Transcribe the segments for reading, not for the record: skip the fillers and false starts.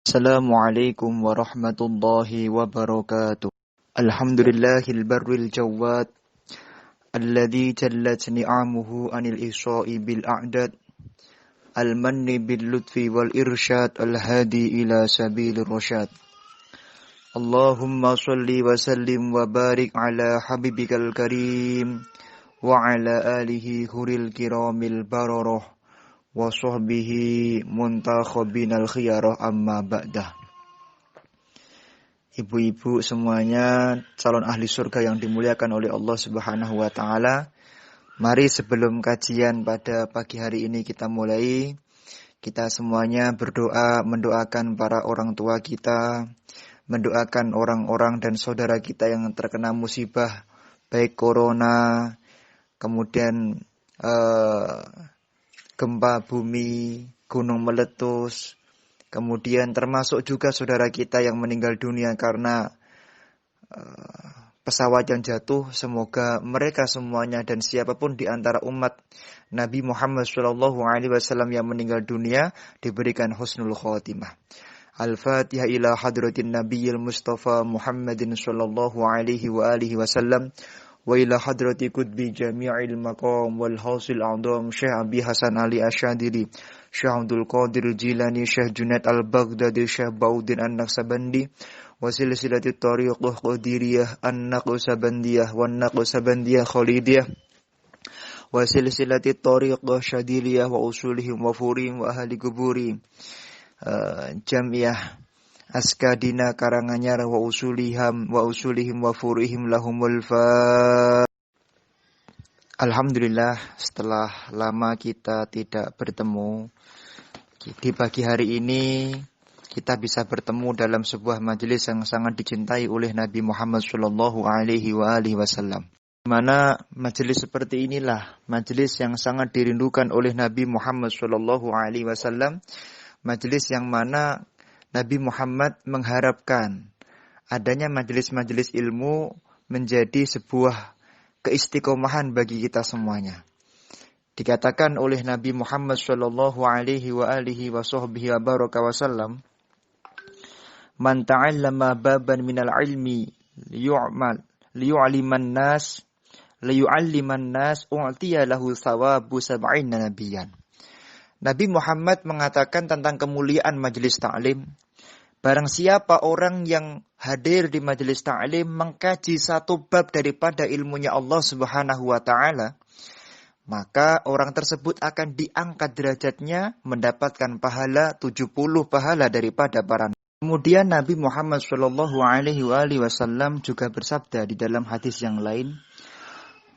Assalamualaikum warahmatullahi wabarakatuh. Alhamdulillahil barril jawad alladzi jallat ni'amuhu anil isya'i bil a'dad al-manni bil lutfi wal irsyad al-hadi ila sabilir rasyad. Allahumma shalli wa sallim wa barik ala habibikal karim wa ala alihi huril kiramil bararah wa sahbihi muntakhabinal khiyarah amma ba'dah. Ibu-ibu semuanya calon ahli surga yang dimuliakan oleh Allah Subhanahu wa taala. Mari sebelum kajian pada pagi hari ini kita mulai, kita semuanya berdoa mendoakan para orang tua kita, mendoakan orang-orang dan saudara kita yang terkena musibah baik corona, kemudian gempa bumi, gunung meletus, kemudian termasuk juga saudara kita yang meninggal dunia karena pesawat yang jatuh. Semoga mereka semuanya dan siapapun di antara umat Nabi Muhammad SAW yang meninggal dunia diberikan husnul khotimah. Al-Fatihah ila hadratin Nabiyil Mustafa Muhammadin sallallahu alaihi wa alihi wasallam. Wa ila hadrati kutbi jami'il maqam wal hausil a'dham Syekh Abi Hasan Ali Asyadili, Syekh Abdul Qadir Jilani, Syekh Junaid Al-Baghdadi, Syekh Bauddin An-Naqsabandi, wa silsilati tariqah Qadiriyah An-Naqsabandiyah wan Naqsabandiyah Khalidiyah, wa silsilati tariqah Syadiliyah wa usulihim wa furihim wa ahli kuburi Jamiah Askadina Karanganyar wa usulihim wa furihim lahumul fa. Alhamdulillah, setelah lama kita tidak bertemu, di pagi hari ini kita bisa bertemu dalam sebuah majelis yang sangat dicintai oleh Nabi Muhammad sallallahu alaihi wasallam. Di mana majelis seperti inilah majelis yang sangat dirindukan oleh Nabi Muhammad sallallahu alaihi wasallam, majelis yang mana Nabi Muhammad mengharapkan adanya majelis-majelis ilmu menjadi sebuah keistiqomahan bagi kita semuanya. Dikatakan oleh Nabi Muhammad sallallahu alaihi wa alihi washabbihi wasallam, "Man ta'allama baban minal ilmi liyu'alliman nas u'tiya lahu thawabu sab'ina nabiyan." Nabi Muhammad mengatakan tentang kemuliaan majelis ta'lim, barang siapa orang yang hadir di majelis ta'lim mengkaji satu bab daripada ilmunya Allah Subhanahu wa taala, maka orang tersebut akan diangkat derajatnya mendapatkan pahala 70 pahala daripada para. Kemudian Nabi Muhammad sallallahu alaihi wasallam juga bersabda di dalam hadis yang lain,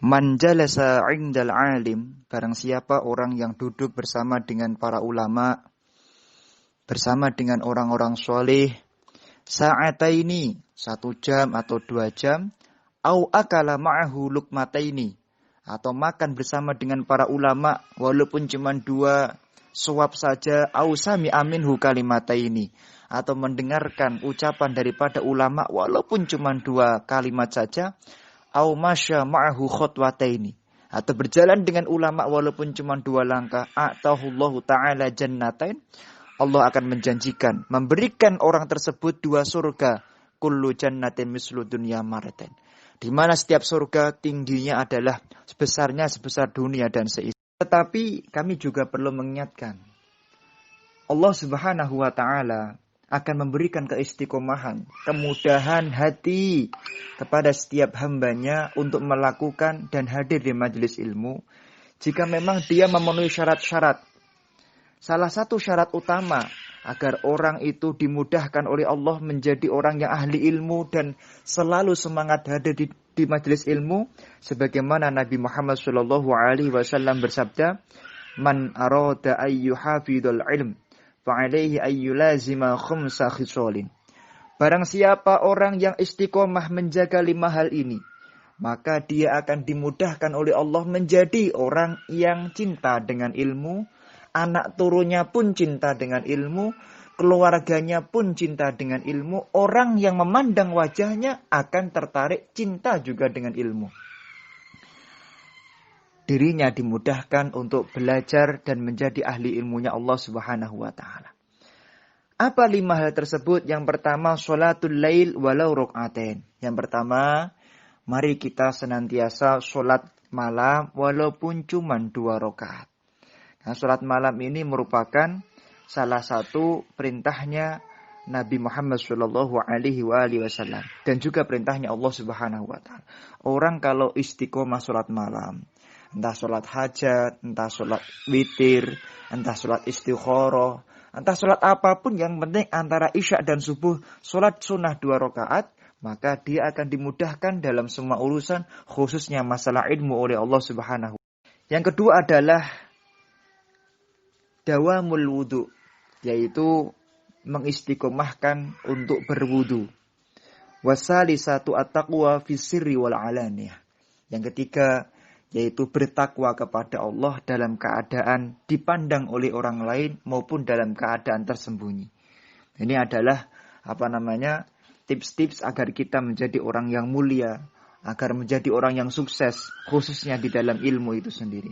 "Man jalasa 'indal 'alim", barang siapa orang yang duduk bersama dengan para ulama, bersama dengan orang-orang soleh, sa'ataini, 1 jam atau 2 jam, au akala ma'ahu luqmataini, atau makan bersama dengan para ulama walaupun cuma 2 suap saja, au sami'a minhu kalimataini, atau mendengarkan ucapan daripada ulama walaupun cuma 2 kalimat saja, au masya ma'ahu khutwataini, atau berjalan dengan ulama walaupun cuma 2 langkah, atahullahu ta'ala jannatain, Allah akan menjanjikan memberikan orang tersebut 2 surga, kullu jannatin mislu dunya maratain, di mana setiap surga tingginya adalah sebesar dunia dan seisi. Tetapi kami juga perlu mengingatkan, Allah Subhanahu wa taala akan memberikan keistiqomahan, kemudahan hati kepada setiap hambanya untuk melakukan dan hadir di majelis ilmu jika memang dia memenuhi syarat-syarat. Salah satu syarat utama agar orang itu dimudahkan oleh Allah menjadi orang yang ahli ilmu dan selalu semangat hadir di majelis ilmu, sebagaimana Nabi Muhammad sallallahu alaihi wasallam bersabda, "Man arada ayyuhafidul ilm fa'alaihi ayyulazima khumsa khisalin." Barang siapa orang yang istiqomah menjaga 5 hal ini, maka dia akan dimudahkan oleh Allah menjadi orang yang cinta dengan ilmu, anak turunnya pun cinta dengan ilmu, keluarganya pun cinta dengan ilmu, orang yang memandang wajahnya akan tertarik cinta juga dengan ilmu. Dirinya dimudahkan untuk belajar dan menjadi ahli ilmunya Allah Subhanahu wa taala. Apa 5 hal tersebut? Yang pertama, sholatul lail walau rok'atain. Yang pertama, mari kita senantiasa sholat malam walaupun cuma 2 rakaat. Nah, sholat malam ini merupakan salah satu perintahnya Nabi Muhammad Shallallahu Alaihi Wasallam dan juga perintahnya Allah Subhanahu Wa Taala. Orang kalau istiqomah sholat malam, entah sholat hajat, entah sholat witir, entah sholat istikharah, entah sholat apapun, yang penting antara isya dan subuh sholat sunnah 2 rakaat, maka dia akan dimudahkan dalam semua urusan, khususnya masalah ilmu oleh Allah Subhanahu. Yang kedua adalah dawamul wudu, yaitu mengistiqomahkan untuk berwudu. Wasalisatu at-taqwa fi sirri wal alaniyah. Yang ketiga yaitu bertakwa kepada Allah dalam keadaan dipandang oleh orang lain maupun dalam keadaan tersembunyi. Ini adalah tips-tips agar kita menjadi orang yang mulia, agar menjadi orang yang sukses, khususnya di dalam ilmu itu sendiri.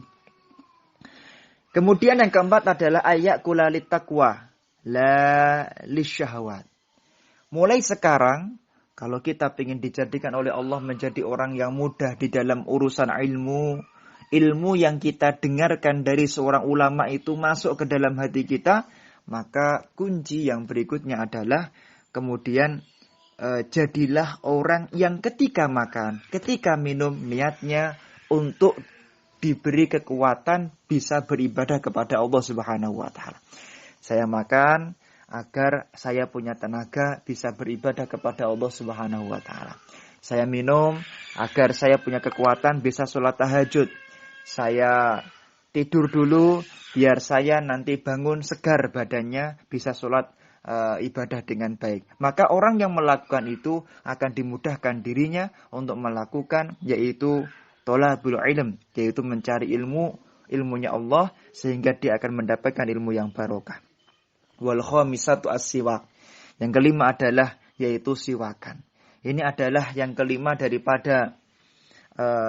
Kemudian yang keempat adalah ayat kulalit taqwa la lisyahwat. Mulai sekarang, kalau kita ingin dijadikan oleh Allah menjadi orang yang mudah di dalam urusan ilmu yang kita dengarkan dari seorang ulama itu masuk ke dalam hati kita, maka kunci yang berikutnya adalah kemudian jadilah orang yang ketika makan, ketika minum, niatnya untuk diberi kekuatan bisa beribadah kepada Allah Subhanahu wa taala. Saya makan agar saya punya tenaga bisa beribadah kepada Allah Subhanahu wa taala. Saya minum agar saya punya kekuatan bisa sholat tahajud. Saya tidur dulu biar saya nanti bangun segar badannya, bisa sholat ibadah dengan baik. Maka orang yang melakukan itu akan dimudahkan dirinya untuk melakukan yaitu thalabul ilm, yaitu mencari ilmunya Allah sehingga dia akan mendapatkan ilmu yang barokah. Wal khamisatu as-siwak. Yang kelima adalah yaitu siwakan. Ini adalah yang kelima daripada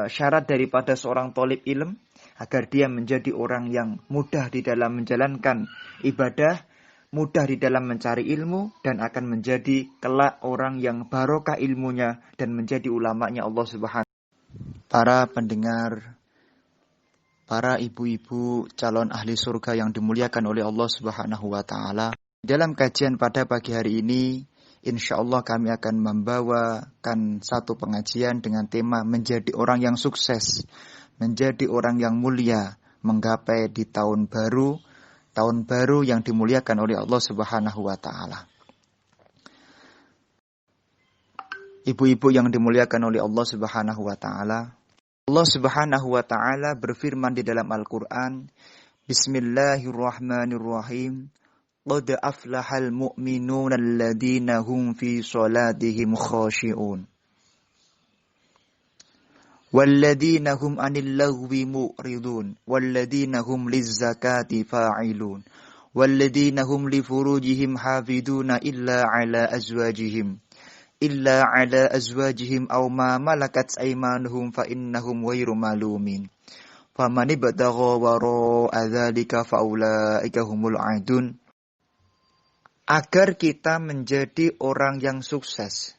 syarat daripada seorang thalib ilm agar dia menjadi orang yang mudah di dalam menjalankan ibadah, mudah di dalam mencari ilmu, dan akan menjadi kelak orang yang barokah ilmunya dan menjadi ulamanya Allah Subhanahu. Para pendengar, para ibu-ibu calon ahli surga yang dimuliakan oleh Allah Subhanahu wa taala, dalam kajian pada pagi hari ini insyaallah kami akan membawakan satu pengajian dengan tema menjadi orang yang sukses, menjadi orang yang mulia, menggapai di tahun baru yang dimuliakan oleh Allah Subhanahu wa taala. Ibu-ibu yang dimuliakan oleh Allah Subhanahu wa taala, Allah Subhanahu wa taala berfirman di dalam Al-Qur'an, Bismillahirrahmanirrahim. Qad aflahal mu'minuna alladziina hum fi shalatihim khashi'un. Walladziina hum 'anil lagwi mu'ridun, walladziina hum lizzakati fa'ilun, walladziina hum li furujihim hafiduna illa 'ala azwajihim aw ma malakat aymanuhum fa innahum ghairu malumin. Faman ibtagha wara'a dzalika fa ulaika humul 'adun. Agar kita menjadi orang yang sukses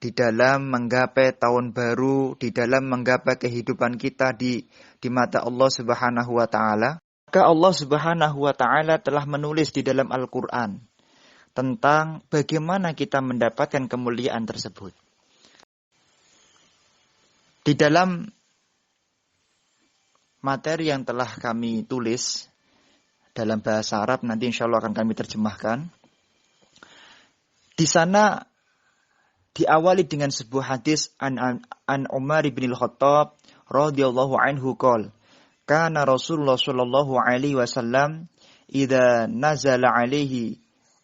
di dalam menggapai tahun baru, di dalam menggapai kehidupan kita di mata Allah Subhanahu wa taala, maka Allah Subhanahu wa taala telah menulis di dalam Al-Qur'an tentang bagaimana kita mendapatkan kemuliaan tersebut. Di dalam materi yang telah kami tulis dalam bahasa Arab, nanti insya Allah akan kami terjemahkan. Di sana diawali dengan sebuah hadis an Umar bin Al-Khattab radhiyallahu anhu qol, kana Rasulullah sallallahu alaihi wasallam idza nazala alaihi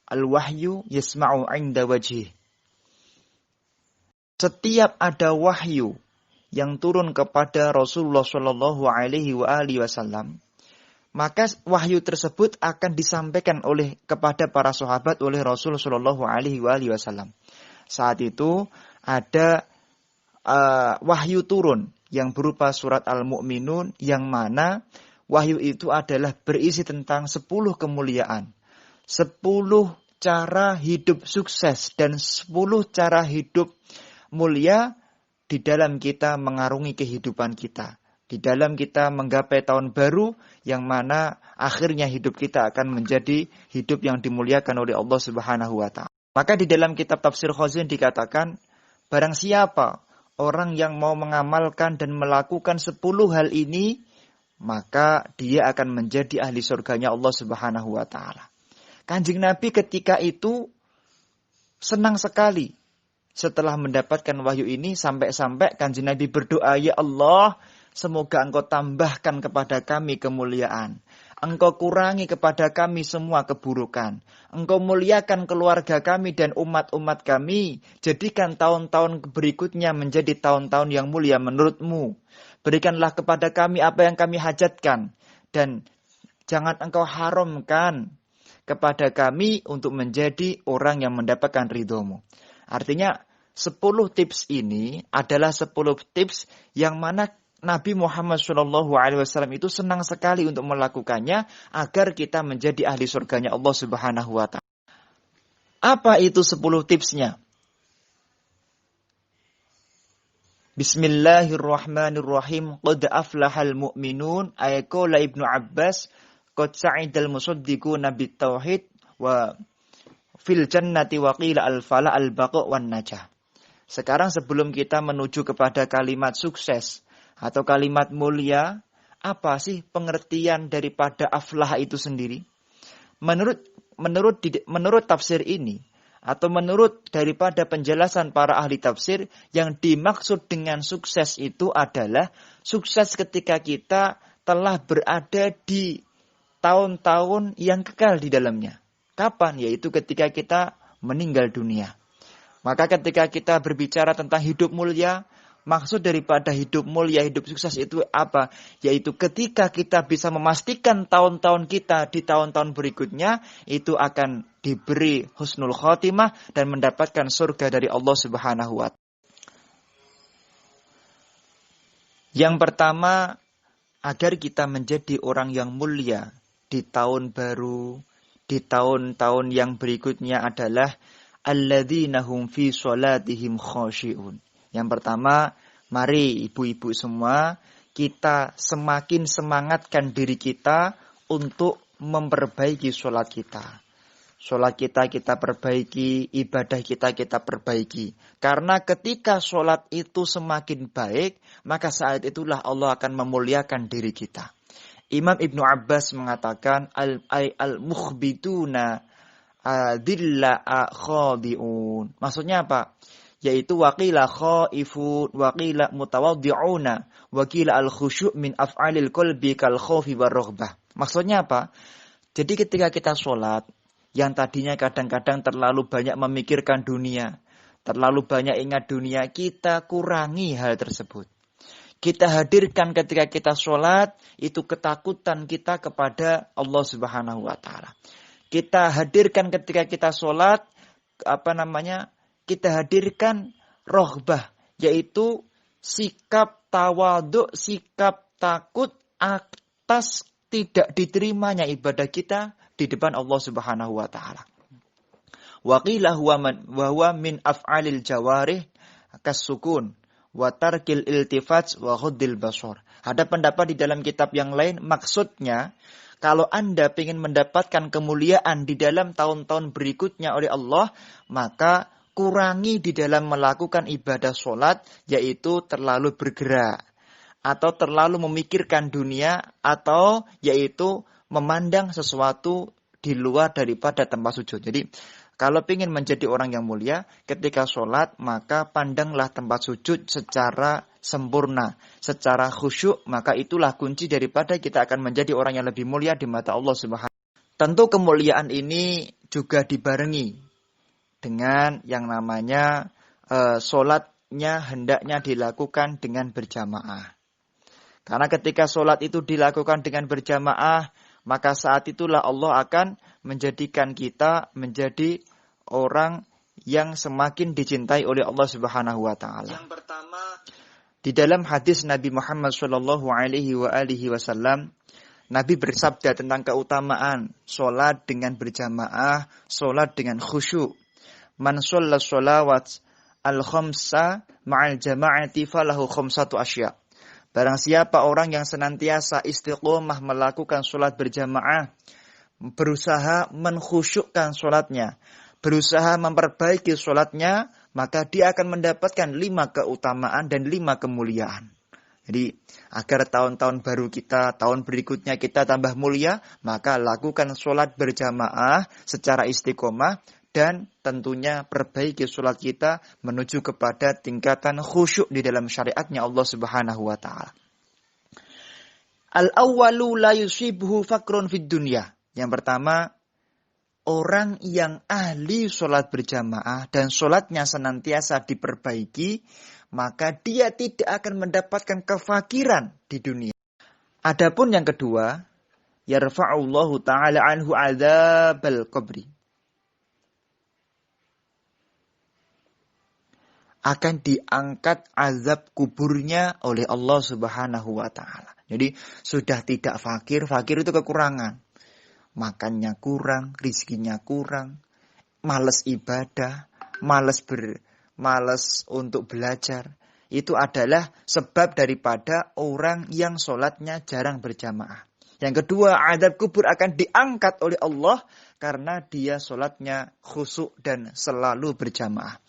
al-wahyu yasma'u 'inda wajhih. Setiap ada wahyu yang turun kepada Rasulullah sallallahu alaihi wasallam, maka wahyu tersebut akan disampaikan kepada para sahabat oleh Rasul sallallahu alaihi wasallam. Saat itu ada wahyu turun yang berupa surat Al-Mu'minun, yang mana wahyu itu adalah berisi tentang 10 kemuliaan, 10 cara hidup sukses dan 10 cara hidup mulia di dalam kita mengarungi kehidupan kita. Di dalam kita menggapai tahun baru yang mana akhirnya hidup kita akan menjadi hidup yang dimuliakan oleh Allah Subhanahu wa taala. Maka di dalam kitab Tafsir Khazin dikatakan, barang siapa orang yang mau mengamalkan dan melakukan 10 hal ini, maka dia akan menjadi ahli surganya Allah Subhanahu wa taala. Kanjeng Nabi ketika itu senang sekali setelah mendapatkan wahyu ini, sampai-sampai Kanjeng Nabi berdoa, ya Allah, semoga Engkau tambahkan kepada kami kemuliaan. Engkau kurangi kepada kami semua keburukan. Engkau muliakan keluarga kami dan umat-umat kami. Jadikan tahun-tahun berikutnya menjadi tahun-tahun yang mulia menurut-Mu. Berikanlah kepada kami apa yang kami hajatkan. Dan jangan Engkau haramkan kepada kami untuk menjadi orang yang mendapatkan ridho-Mu. Artinya 10 tips ini adalah 10 tips yang mana Nabi Muhammad SAW itu senang sekali untuk melakukannya agar kita menjadi ahli surganya Allah Subhanahu wa taala. Apa itu 10 tipsnya? Bismillahirrahmanirrahim. Qad aflahal mu'minun. Ayaqala Ibnu Abbas, qad sa'idal musaddiquna bit tauhid wa fil jannati wa qila al-falah al-baqa' wan najah. Sekarang sebelum kita menuju kepada kalimat sukses atau kalimat mulia, apa sih pengertian daripada aflah itu sendiri? Menurut tafsir ini, atau menurut daripada penjelasan para ahli tafsir, yang dimaksud dengan sukses itu adalah sukses ketika kita telah berada di tahun-tahun yang kekal di dalamnya. Kapan? Yaitu ketika kita meninggal dunia. Maka ketika kita berbicara tentang hidup mulia, maksud daripada hidup mulia, hidup sukses itu apa? Yaitu ketika kita bisa memastikan tahun-tahun kita di tahun-tahun berikutnya itu akan diberi husnul khotimah dan mendapatkan surga dari Allah Subhanahu wa taala. Yang pertama, agar kita menjadi orang yang mulia di tahun baru, di tahun-tahun yang berikutnya adalah alladzina hum fi sholatihim khashi'un. Yang pertama, mari ibu-ibu semua, kita semakin semangatkan diri kita untuk memperbaiki sholat kita. Sholat kita perbaiki, ibadah kita perbaiki. Karena ketika sholat itu semakin baik, maka saat itulah Allah akan memuliakan diri kita. Imam Ibnu Abbas mengatakan, al-mukhbituna dilla'a khadi'un. Maksudnya apa? Yaitu waqila khaifun, waqila mutawaddi'una, waqila al-khusyu' min af'alil qalbi kal khaufi war raghbah. Maksudnya apa? Jadi ketika kita sholat, yang tadinya kadang-kadang terlalu banyak memikirkan dunia, terlalu banyak ingat dunia, kita kurangi hal tersebut. Kita hadirkan ketika kita sholat, itu ketakutan kita kepada Allah Subhanahu wa ta'ala. Kita hadirkan ketika kita sholat, kita hadirkan rohbah, yaitu sikap tawadhu, sikap takut atas tidak diterimanya ibadah kita di depan Allah Subhanahu wa taala. Wa qila huwa min af'alil jawarih kasukun wa tarkil iltifat wa ghuddil basar. Ada pendapat di dalam kitab yang lain, maksudnya kalau Anda ingin mendapatkan kemuliaan di dalam tahun-tahun berikutnya oleh Allah, maka kurangi di dalam melakukan ibadah sholat, yaitu terlalu bergerak, atau terlalu memikirkan dunia, atau yaitu memandang sesuatu di luar daripada tempat sujud. Jadi, kalau ingin menjadi orang yang mulia, ketika sholat, maka pandanglah tempat sujud secara sempurna, secara khusyuk, maka itulah kunci daripada kita akan menjadi orang yang lebih mulia di mata Allah Subhanahu wa ta'ala. Tentu kemuliaan ini juga dibarengi dengan yang namanya sholatnya hendaknya dilakukan dengan berjamaah. Karena ketika sholat itu dilakukan dengan berjamaah, maka saat itulah Allah akan menjadikan kita menjadi orang yang semakin dicintai oleh Allah Subhanahu wa taala. Yang pertama, di dalam hadis Nabi Muhammad sallallahu alaihi wasallam Nabi bersabda tentang keutamaan sholat dengan berjamaah, sholat dengan khusyuk. Man sholla sholawat al-khamsa ma'al jama'ati falahu khamsatu asya. Barang siapa orang yang senantiasa istiqomah melakukan sholat berjamaah, berusaha menkhusyukkan sholatnya, berusaha memperbaiki sholatnya, maka dia akan mendapatkan 5 keutamaan dan 5 kemuliaan. Jadi agar tahun-tahun baru kita, tahun berikutnya kita tambah mulia, maka lakukan sholat berjamaah secara istiqomah dan tentunya perbaiki sholat kita menuju kepada tingkatan khusyuk di dalam syariatnya Allah Subhanahu wa Ta'ala. Al-awwalu la yusibuhu fakrun fid dunya. Yang pertama, orang yang ahli sholat berjamaah dan sholatnya senantiasa diperbaiki, maka dia tidak akan mendapatkan kefakiran di dunia. Adapun yang kedua, yarfa'ullahu ta'ala anhu adzabal qabri. Akan diangkat azab kuburnya oleh Allah Subhanahu wa Ta'ala. Jadi sudah tidak fakir, fakir itu kekurangan. Makannya kurang, rizkinya kurang, malas ibadah, malas untuk belajar. Itu adalah sebab daripada orang yang sholatnya jarang berjamaah. Yang kedua, azab kubur akan diangkat oleh Allah karena dia sholatnya khusyuk dan selalu berjamaah.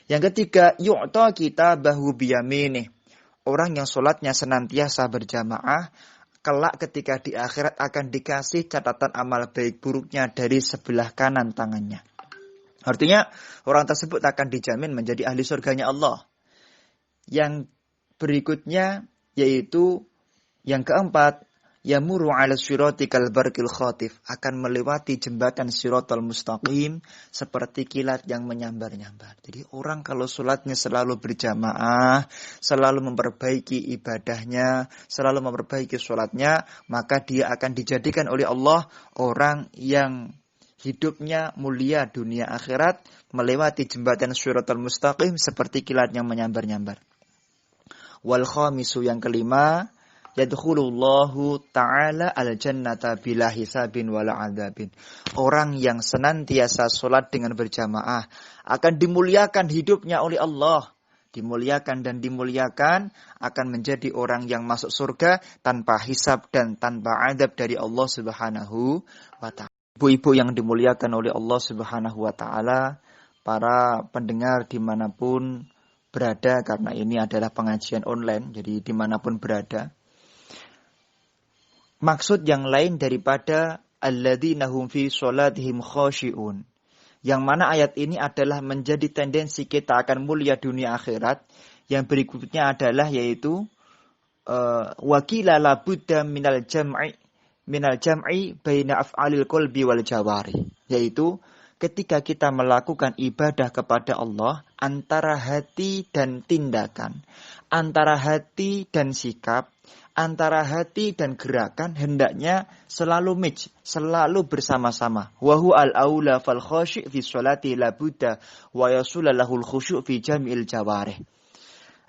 Yang ketiga, yu'ta kitabahu biyaminih. Orang yang sholatnya senantiasa berjamaah, kelak ketika di akhirat akan dikasih catatan amal baik buruknya dari sebelah kanan tangannya. Artinya orang tersebut akan dijamin menjadi ahli surganya Allah. Yang berikutnya yaitu yang keempat, yamuru ala sirati kal barqil khatif, akan melewati jembatan siratal mustaqim seperti kilat yang menyambar-nyambar. Jadi orang kalau sholatnya selalu berjamaah, selalu memperbaiki ibadahnya, selalu memperbaiki sholatnya, maka dia akan dijadikan oleh Allah orang yang hidupnya mulia dunia akhirat, melewati jembatan siratal mustaqim seperti kilat yang menyambar-nyambar. Wal khamisu, yang kelima, yadkhulullahu ta'ala al-jannata bila hisabin wala adzabin. Orang yang senantiasa sholat dengan berjamaah akan dimuliakan hidupnya oleh Allah. Dimuliakan dan dimuliakan, akan menjadi orang yang masuk surga tanpa hisab dan tanpa adab dari Allah Subhanahu wa Ta'ala. Ibu-ibu yang dimuliakan oleh Allah Subhanahu wa Ta'ala, para pendengar dimanapun berada, karena ini adalah pengajian online, jadi dimanapun berada. Maksud yang lain daripada alladzina hum fi sholatihim khashi'un, yang mana ayat ini adalah menjadi tendensi kita akan mulia dunia akhirat. Yang berikutnya adalah yaitu wakila la budda minal jam'i baina af'alil qalbi wal jawari, yaitu ketika kita melakukan ibadah kepada Allah, antara hati dan tindakan, antara hati dan sikap, antara hati dan gerakan hendaknya selalu selalu bersama-sama. Wa huwa al-aula fal khasyi' fi sholati la budda wa yasul lahul khusyu' fi jam'il jawarih.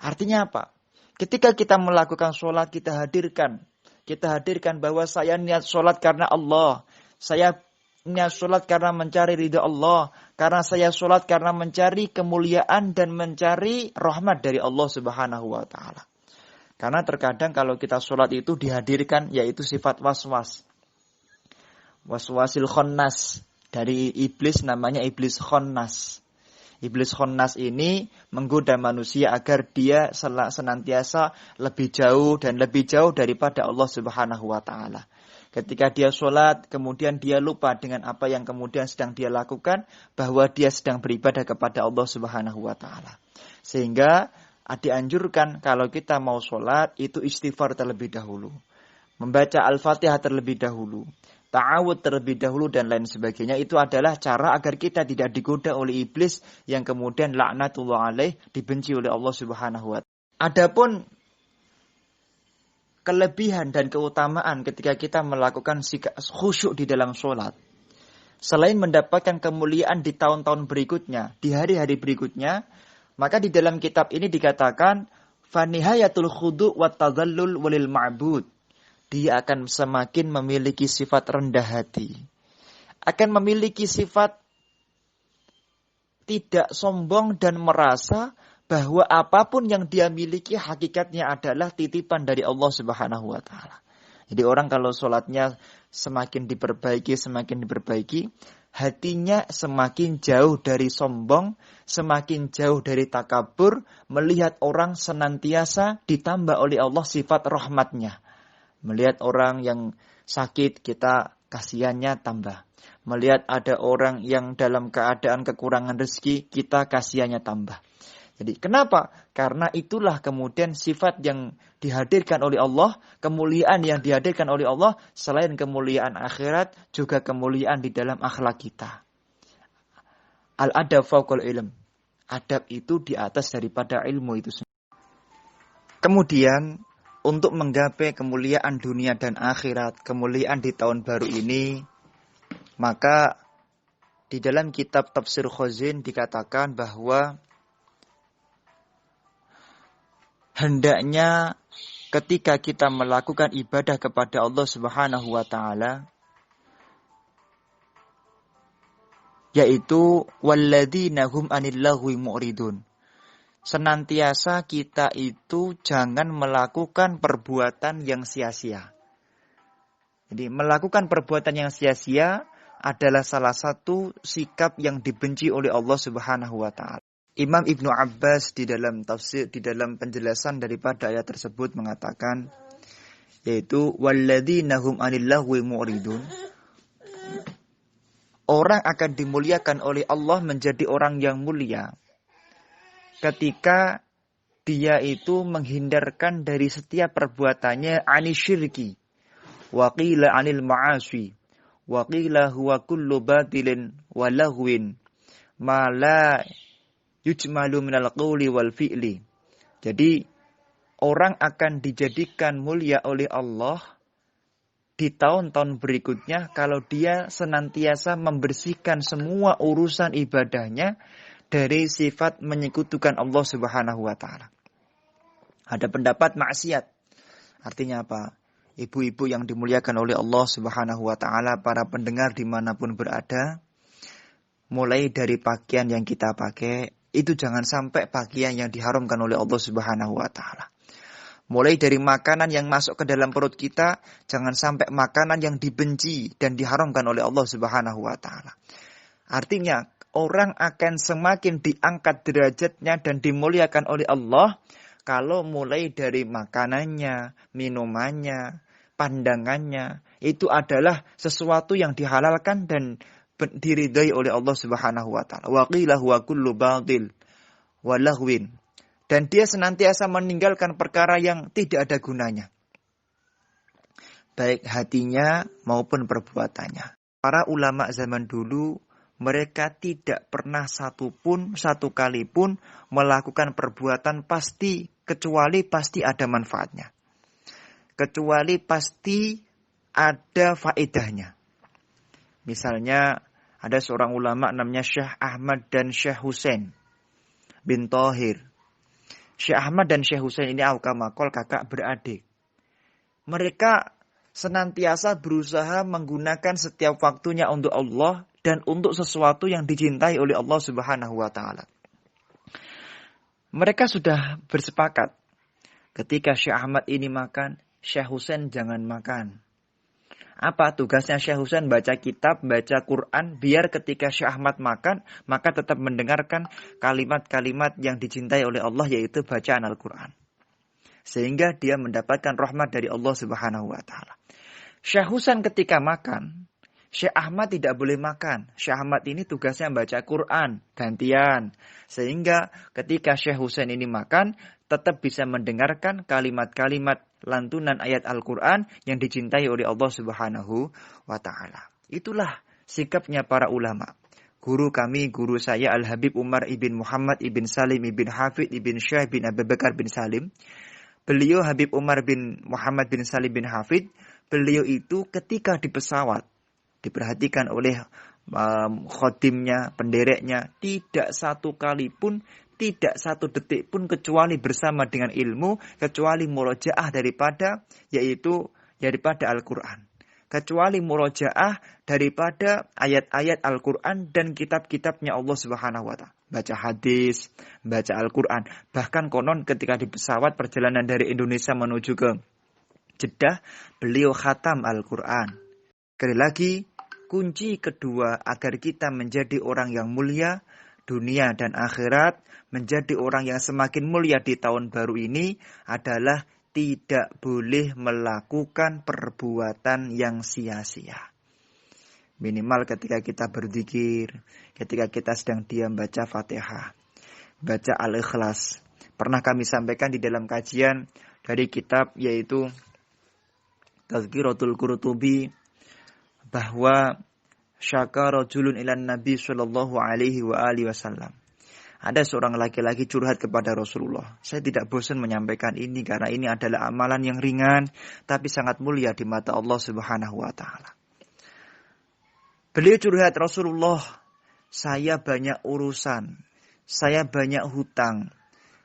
Artinya apa? Ketika kita melakukan sholat, kita hadirkan bahwa saya niat sholat karena Allah. Saya niat sholat karena mencari ridha Allah. Karena saya sholat karena mencari kemuliaan dan mencari rahmat dari Allah Subhanahu wa Ta'ala. Karena terkadang kalau kita sholat itu dihadirkan yaitu sifat waswas. Waswasil khonnas. Dari iblis, namanya iblis khonnas. Iblis khonnas ini menggoda manusia agar dia senantiasa lebih jauh dan lebih jauh daripada Allah Subhanahu wa Ta'ala. Ketika dia sholat, kemudian dia lupa dengan apa yang kemudian sedang dia lakukan, bahwa dia sedang beribadah kepada Allah Subhanahu wa Ta'ala. Sehingga dianjurkan kalau kita mau sholat, itu istighfar terlebih dahulu. Membaca Al-Fatihah terlebih dahulu. Ta'awud terlebih dahulu dan lain sebagainya. Itu adalah cara agar kita tidak digoda oleh iblis yang kemudian laknatullah alaih, dibenci oleh Allah Subhanahu wa Ta'ala. Adapun kelebihan dan keutamaan ketika kita melakukan khusyuk di dalam sholat, selain mendapatkan kemuliaan di tahun-tahun berikutnya, di hari-hari berikutnya, maka di dalam kitab ini dikatakan fanihayatul khudu' wat tadhallul walil ma'bud. dia akan semakin memiliki sifat rendah hati. Akan memiliki sifat tidak sombong dan merasa bahwa apapun yang dia miliki hakikatnya adalah titipan dari Allah Subhanahu wa taala. Jadi orang kalau sholatnya semakin diperbaiki, hatinya semakin jauh dari sombong, semakin jauh dari takabur, melihat orang senantiasa ditambah oleh Allah sifat rahmatnya. Melihat orang yang sakit, kita kasihannya tambah. Melihat ada orang yang dalam keadaan kekurangan rezeki, kita kasihannya tambah. Jadi kenapa? Karena itulah kemudian sifat yang dihadirkan oleh Allah, kemuliaan yang dihadirkan oleh Allah, selain kemuliaan akhirat, juga kemuliaan di dalam akhlak kita. Al-adab fauqal ilm. Adab itu di atas daripada ilmu itu sendiri. Kemudian, untuk menggapai kemuliaan dunia dan akhirat, kemuliaan di tahun baru ini, maka di dalam kitab Tafsir Khazin dikatakan bahwa hendaknya ketika kita melakukan ibadah kepada Allah Subhanahu wa taala, yaitu walladzina hum 'anil lagwi mu'ridun. Senantiasa kita itu jangan melakukan perbuatan yang sia-sia. Jadi melakukan perbuatan yang sia-sia adalah salah satu sikap yang dibenci oleh Allah Subhanahu wa taala. Imam Ibnu Abbas di dalam penjelasan daripada ayat tersebut mengatakan, yaitu walladzina hum 'anil lagwi mu'ridun. Orang akan dimuliakan oleh Allah menjadi orang yang mulia ketika dia itu menghindarkan dari setiap perbuatannya anisyirki wa qila 'anil ma'asi wa qila huwa kullu batilin wa lahwin ma la yujmalu minal qawli wal fi'li. Jadi orang akan dijadikan mulia oleh Allah di tahun-tahun berikutnya kalau dia senantiasa membersihkan semua urusan ibadahnya dari sifat menyekutukan Allah Subhanahu wa taala. Ada pendapat maksiat. Artinya apa? Ibu-ibu yang dimuliakan oleh Allah Subhanahu wa taala, para pendengar dimanapun berada, mulai dari pakaian yang kita pakai, itu jangan sampai pakaian yang diharamkan oleh Allah Subhanahu wa taala. Mulai dari makanan yang masuk ke dalam perut kita, jangan sampai makanan yang dibenci dan diharamkan oleh Allah Subhanahu wa taala. Artinya, orang akan semakin diangkat derajatnya dan dimuliakan oleh Allah kalau mulai dari makanannya, minumannya, pandangannya, itu adalah sesuatu yang dihalalkan dan diridai oleh Allah Subhanahu wa taala. Wa qila huwa kullu batil wa lahwin. Dan dia senantiasa meninggalkan perkara yang tidak ada gunanya, baik hatinya maupun perbuatannya. Para ulama zaman dulu, mereka tidak pernah satu kali pun melakukan perbuatan kecuali pasti ada manfaatnya. Kecuali pasti ada faedahnya. Misalnya ada seorang ulama namanya Syekh Ahmad dan Syekh Husain bin Thahir. Syekh Ahmad dan Syekh Husain ini aukamakol kakak beradik. Mereka senantiasa berusaha menggunakan setiap waktunya untuk Allah dan untuk sesuatu yang dicintai oleh Allah Subhanahu wa taala. Mereka sudah bersepakat, ketika Syekh Ahmad ini makan, Syekh Husain jangan makan. Apa tugasnya Syekh Husain? Baca kitab, baca Quran, biar ketika Syekh Ahmad makan, maka tetap mendengarkan kalimat-kalimat yang dicintai oleh Allah, yaitu bacaan Al-Quran. Sehingga dia mendapatkan rahmat dari Allah Subhanahu wa taala. Syekh Husain ketika makan, Syekh Ahmad tidak boleh makan. Syekh Ahmad ini tugasnya baca Quran, gantian. Sehingga ketika Syekh Husain ini makan, tetap bisa mendengarkan kalimat-kalimat lantunan ayat Al-Quran yang dicintai oleh Allah Subhanahu wa ta'ala. Itulah sikapnya para ulama. Guru saya Al-Habib Umar ibn Muhammad ibn Salim ibn Hafid ibn Syekh bin Abu Bakar bin Salim. Beliau Habib Umar bin Muhammad bin Salim bin Hafid. Beliau itu ketika di pesawat, diperhatikan oleh khotimnya, pendereknya, tidak satu kali pun, tidak satu detik pun kecuali bersama dengan ilmu, kecuali murojaah daripada, yaitu daripada Al-Quran. Kecuali murojaah daripada ayat-ayat Al-Quran dan kitab-kitabnya Allah Subhanahu wa Ta'ala. Baca hadis, baca Al-Quran. Bahkan konon ketika di pesawat perjalanan dari Indonesia menuju ke Jeddah, beliau khatam Al-Quran. Sekali lagi, kunci kedua agar kita menjadi orang yang mulia, dunia dan akhirat, menjadi orang yang semakin mulia di tahun baru ini adalah tidak boleh melakukan perbuatan yang sia-sia. Minimal ketika kita berzikir, ketika kita sedang diam baca Fatihah, baca Al-Ikhlas. Pernah kami sampaikan di dalam kajian dari kitab yaitu Tazkiratul Qurtubi bahwa syaka rajulun ilan Nabi sallallahu alaihi wa alihi wasallam. Ada seorang laki-laki curhat kepada Rasulullah. Saya tidak bosan menyampaikan ini karena ini adalah amalan yang ringan tapi sangat mulia di mata Allah Subhanahu wa Ta'ala. Beliau curhat, Rasulullah, saya banyak urusan, saya banyak hutang,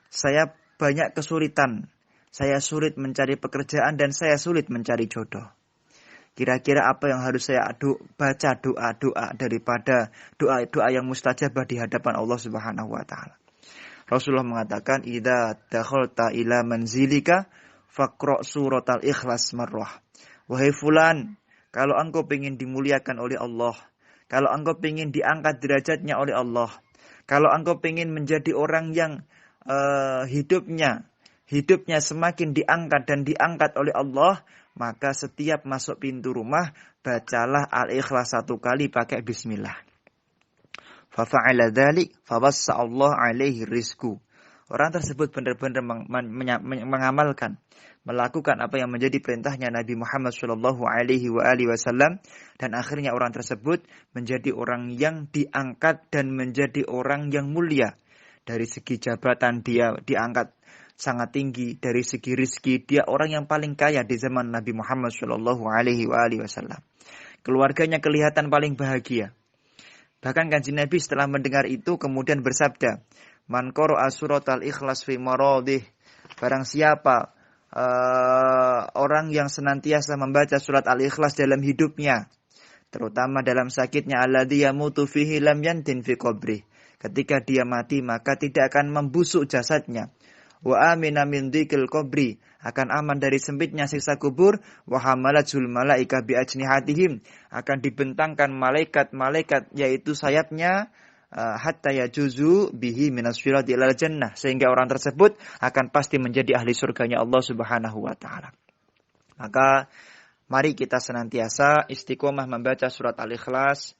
saya banyak kesulitan, saya sulit mencari pekerjaan dan saya sulit mencari jodoh. Kira-kira apa yang harus saya baca doa-doa daripada doa-doa yang mustajabah di hadapan Allah Subhanahu wa Ta'ala. Rasulullah mengatakan, "Idza dakhalta ila manzilika faqra' suratal Ikhlas marrah." Wahai fulan, kalau engkau ingin dimuliakan oleh Allah, kalau engkau ingin diangkat derajatnya oleh Allah, kalau engkau ingin menjadi orang yang hidupnya semakin diangkat dan diangkat oleh Allah, maka setiap masuk pintu rumah, bacalah Al-Ikhlas 1 kali pakai bismillah. Fafa'ala dzalik fawassa Allah alaihi rizqu. Orang tersebut benar-benar mengamalkan, melakukan apa yang menjadi perintahnya Nabi Muhammad sallallahu alaihi wasallam, dan akhirnya orang tersebut menjadi orang yang diangkat dan menjadi orang yang mulia. Dari segi jabatan dia diangkat sangat tinggi, dari segi rizki dia orang yang paling kaya di zaman Nabi Muhammad sallallahu alaihi wasallam. Keluarganya kelihatan paling bahagia. Bahkan Kanjeng Nabi setelah mendengar itu kemudian bersabda, "Man qara'a suratal Ikhlas fi maradih." Barang siapa orang yang senantiasa membaca surat Al-Ikhlas dalam hidupnya, terutama dalam sakitnya, alladzi yamutu fihi lam yantin fi qabrih. Ketika dia mati maka tidak akan membusuk jasadnya. Wa amina min dzikil qabri, akan aman dari sempitnya siksa kubur. Wa hamalatul malaika bi ajnihatihim, akan dibentangkan malaikat-malaikat yaitu sayapnya, hatta yajuzu bihi minas sirati ilal jannah, sehingga orang tersebut akan pasti menjadi ahli surganya Allah Subhanahu wa Ta'ala. Maka mari kita senantiasa istiqomah membaca surat Al-Ikhlas.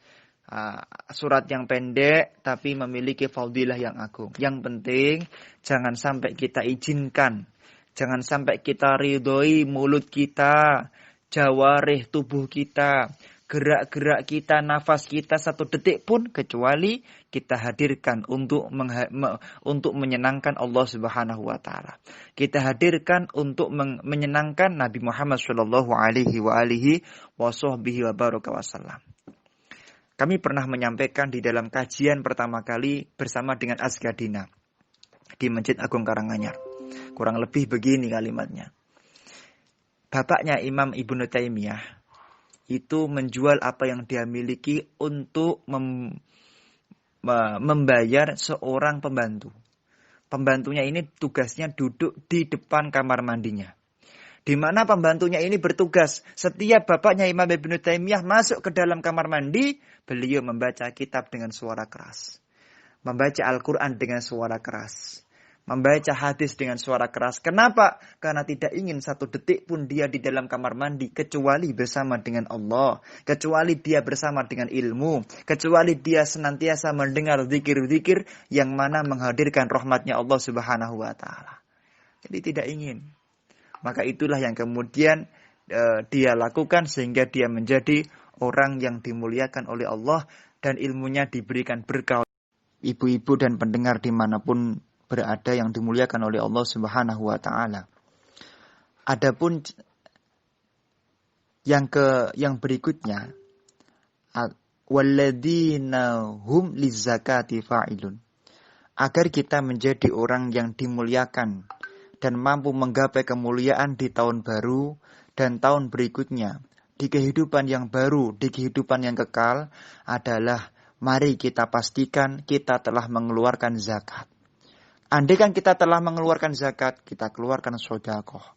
Surat yang pendek tapi memiliki fadilah yang agung. Yang penting jangan sampai kita izinkan, jangan sampai kita ridhoi mulut kita, jawarih tubuh kita, gerak-gerak kita, nafas kita satu detik pun kecuali kita hadirkan untuk menyenangkan Allah Subhanahu wa Ta'ala. Kita hadirkan untuk menyenangkan Nabi Muhammad sallallahu alaihi wasallam. Kami pernah menyampaikan di dalam kajian pertama kali bersama dengan Asgadina di Masjid Agung Karanganyar. Kurang lebih begini kalimatnya. Bapaknya Imam Ibnu Taimiyah itu menjual apa yang dia miliki untuk membayar seorang pembantu. Pembantunya ini tugasnya duduk di depan kamar mandinya. Di mana pembantunya ini bertugas, setiap bapaknya Imam Ibnu Taimiyah masuk ke dalam kamar mandi, beliau membaca kitab dengan suara keras. Membaca Al-Quran dengan suara keras. Membaca hadis dengan suara keras. Kenapa? Karena tidak ingin satu detik pun dia di dalam kamar mandi kecuali bersama dengan Allah. Kecuali dia bersama dengan ilmu. Kecuali dia senantiasa mendengar zikir-zikir yang mana menghadirkan rahmatnya Allah Subhanahu wa Ta'ala. Jadi tidak ingin. Maka itulah yang kemudian dia lakukan sehingga dia menjadi orang yang dimuliakan oleh Allah dan ilmunya diberikan berkah. Ibu-ibu dan pendengar dimanapun berada yang dimuliakan oleh Allah Subhanahu wa Ta'ala. Adapun yang berikutnya, walladzina hum lizzakati fa'ilun. Agar kita menjadi orang yang dimuliakan dan mampu menggapai kemuliaan di tahun baru dan tahun berikutnya, di kehidupan yang baru, di kehidupan yang kekal adalah mari kita pastikan kita telah mengeluarkan zakat. Andai kan kita telah mengeluarkan zakat, kita keluarkan sedekah.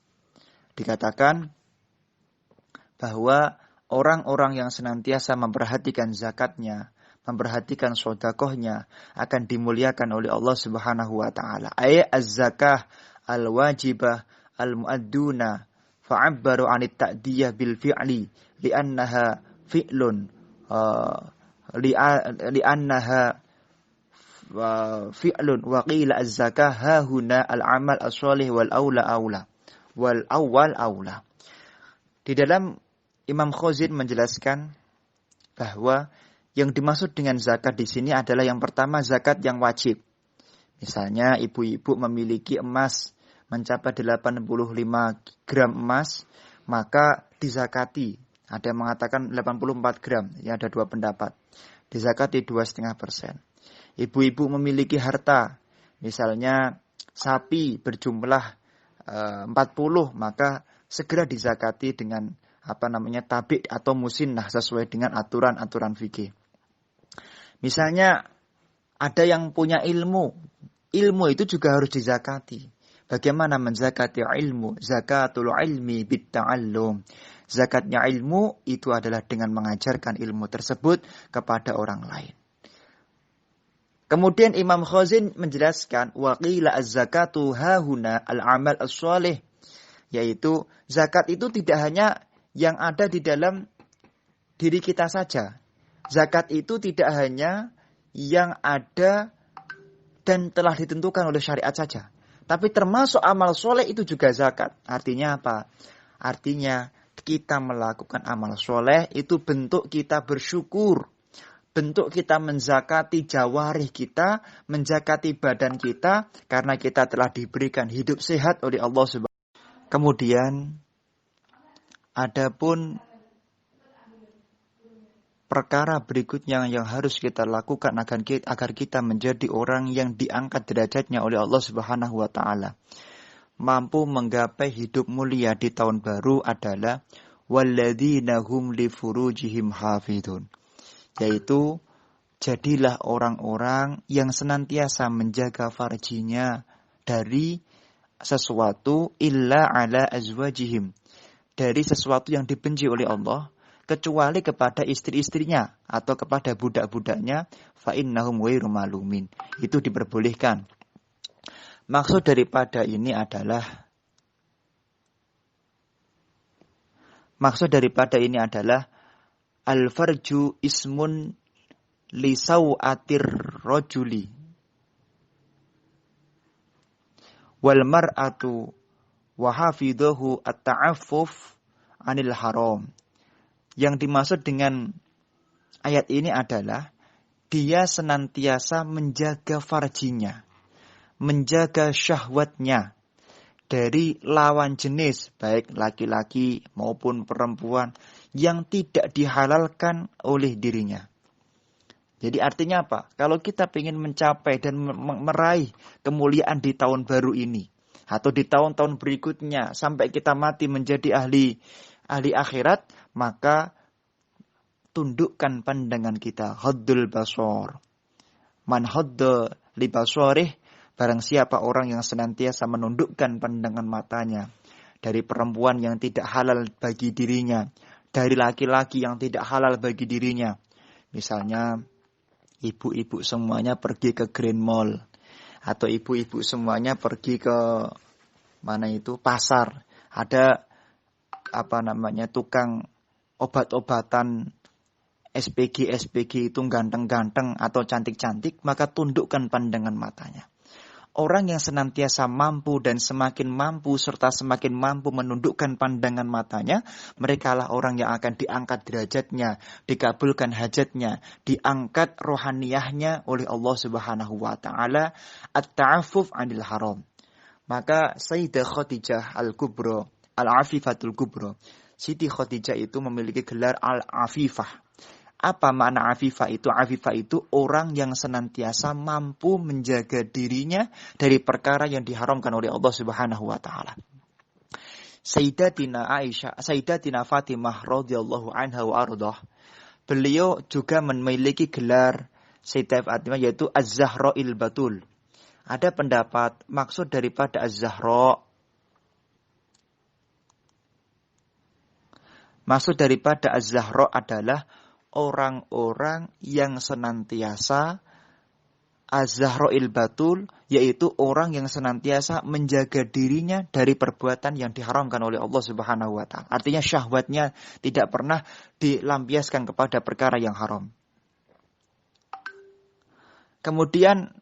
Dikatakan bahwa orang-orang yang senantiasa memperhatikan zakatnya, memperhatikan sedekahnya akan dimuliakan oleh Allah Subhanahu wa taala. Ay az-zakah al-wajibah al-muadduna fa'abbaru 'anit ta'diyah bil fi'li li'annaha fi'lun li'annaha fi'lun wa qila az-zakah ha huna al-amal as-shalih wal awwal aula. Di dalam Imam Khazin menjelaskan bahwa yang dimaksud dengan zakat di sini adalah yang pertama zakat yang wajib. Misalnya ibu-ibu memiliki emas mencapai 85 gram emas, maka dizakati. Ada yang mengatakan 84 gram, ya ada dua pendapat. Dizakati 2,5%. Ibu-ibu memiliki harta, misalnya sapi berjumlah 40, maka segera dizakati dengan tabi' atau musinnah sesuai dengan aturan-aturan fikih. Misalnya ada yang punya ilmu itu juga harus dizakati. Bagaimana menzakati ilmu? Zakatul ilmi bitta'allum. Zakatnya ilmu itu adalah dengan mengajarkan ilmu tersebut kepada orang lain. Kemudian Imam Khazin menjelaskan waqila az-zakatu hahuna al-amal as-shalih, yaitu zakat itu tidak hanya yang ada di dalam diri kita saja. Zakat itu tidak hanya yang ada dan telah ditentukan oleh syariat saja. Tapi termasuk amal soleh itu juga zakat. Artinya apa? Artinya kita melakukan amal soleh itu bentuk kita bersyukur. Bentuk kita menzakati jawarih kita, menzakati badan kita, karena kita telah diberikan hidup sehat oleh Allah Subhanahu. Kemudian adapun perkara berikutnya yang harus kita lakukan agar kita menjadi orang yang diangkat derajatnya oleh Allah Subhanahu wa taala, mampu menggapai hidup mulia di tahun baru adalah walladzina hum li furujihim hafidun, yaitu jadilah orang-orang yang senantiasa menjaga farjinya dari sesuatu illa ala azwajihim, dari sesuatu yang dibenci oleh Allah, kecuali kepada istri-istrinya atau kepada budak-budaknya, fa innahum ghairu malumin. Itu diperbolehkan. Maksud daripada ini adalah al-farju ismun li sawatir rajuli wal mar'atu wa hafidahu at-ta'affuf 'anil haram. Yang dimaksud dengan ayat ini adalah dia senantiasa menjaga farjinya, menjaga syahwatnya dari lawan jenis, baik laki-laki maupun perempuan, yang tidak dihalalkan oleh dirinya. Jadi artinya apa? Kalau kita ingin mencapai dan meraih kemuliaan di tahun baru ini, atau di tahun-tahun berikutnya, sampai kita mati menjadi ahli akhirat, maka tundukkan pandangan kita. Haddul basar. Man hadda li basarih, barang siapa orang yang senantiasa menundukkan pandangan matanya dari perempuan yang tidak halal bagi dirinya, dari laki-laki yang tidak halal bagi dirinya. Misalnya ibu-ibu semuanya pergi ke Green Mall, atau ibu-ibu semuanya pergi ke pasar. Ada tukang obat-obatan SPG itu ganteng-ganteng atau cantik-cantik, maka tundukkan pandangan matanya. Orang yang senantiasa mampu dan semakin mampu serta semakin mampu menundukkan pandangan matanya, merekalah orang yang akan diangkat derajatnya, dikabulkan hajatnya, diangkat rohaniyahnya oleh Allah Subhanahu wa taala, at-ta'affuf 'anil haram. Maka Sayyidah Khadijah Al-Kubra, Al-Afifatul Kubra, Siti Khadijah itu memiliki gelar Al-Afifah. Apa makna Afifah itu? Afifah itu orang yang senantiasa mampu menjaga dirinya dari perkara yang diharamkan oleh Allah Subhanahu wa taala. Sayyidatina Aisyah, Sayyidatina Fatimah radhiyallahu anha wa ardhah, beliau juga memiliki gelar Sayyidah Fatimah yaitu Az-Zahra'il Batul. Ada pendapat maksud daripada Az-Zahra, maksud daripada Az-Zahra adalah orang-orang yang senantiasa Az-Zahra'il Batul, yaitu orang yang senantiasa menjaga dirinya dari perbuatan yang diharamkan oleh Allah Subhanahu wa taala. Artinya syahwatnya tidak pernah dilampiaskan kepada perkara yang haram. Kemudian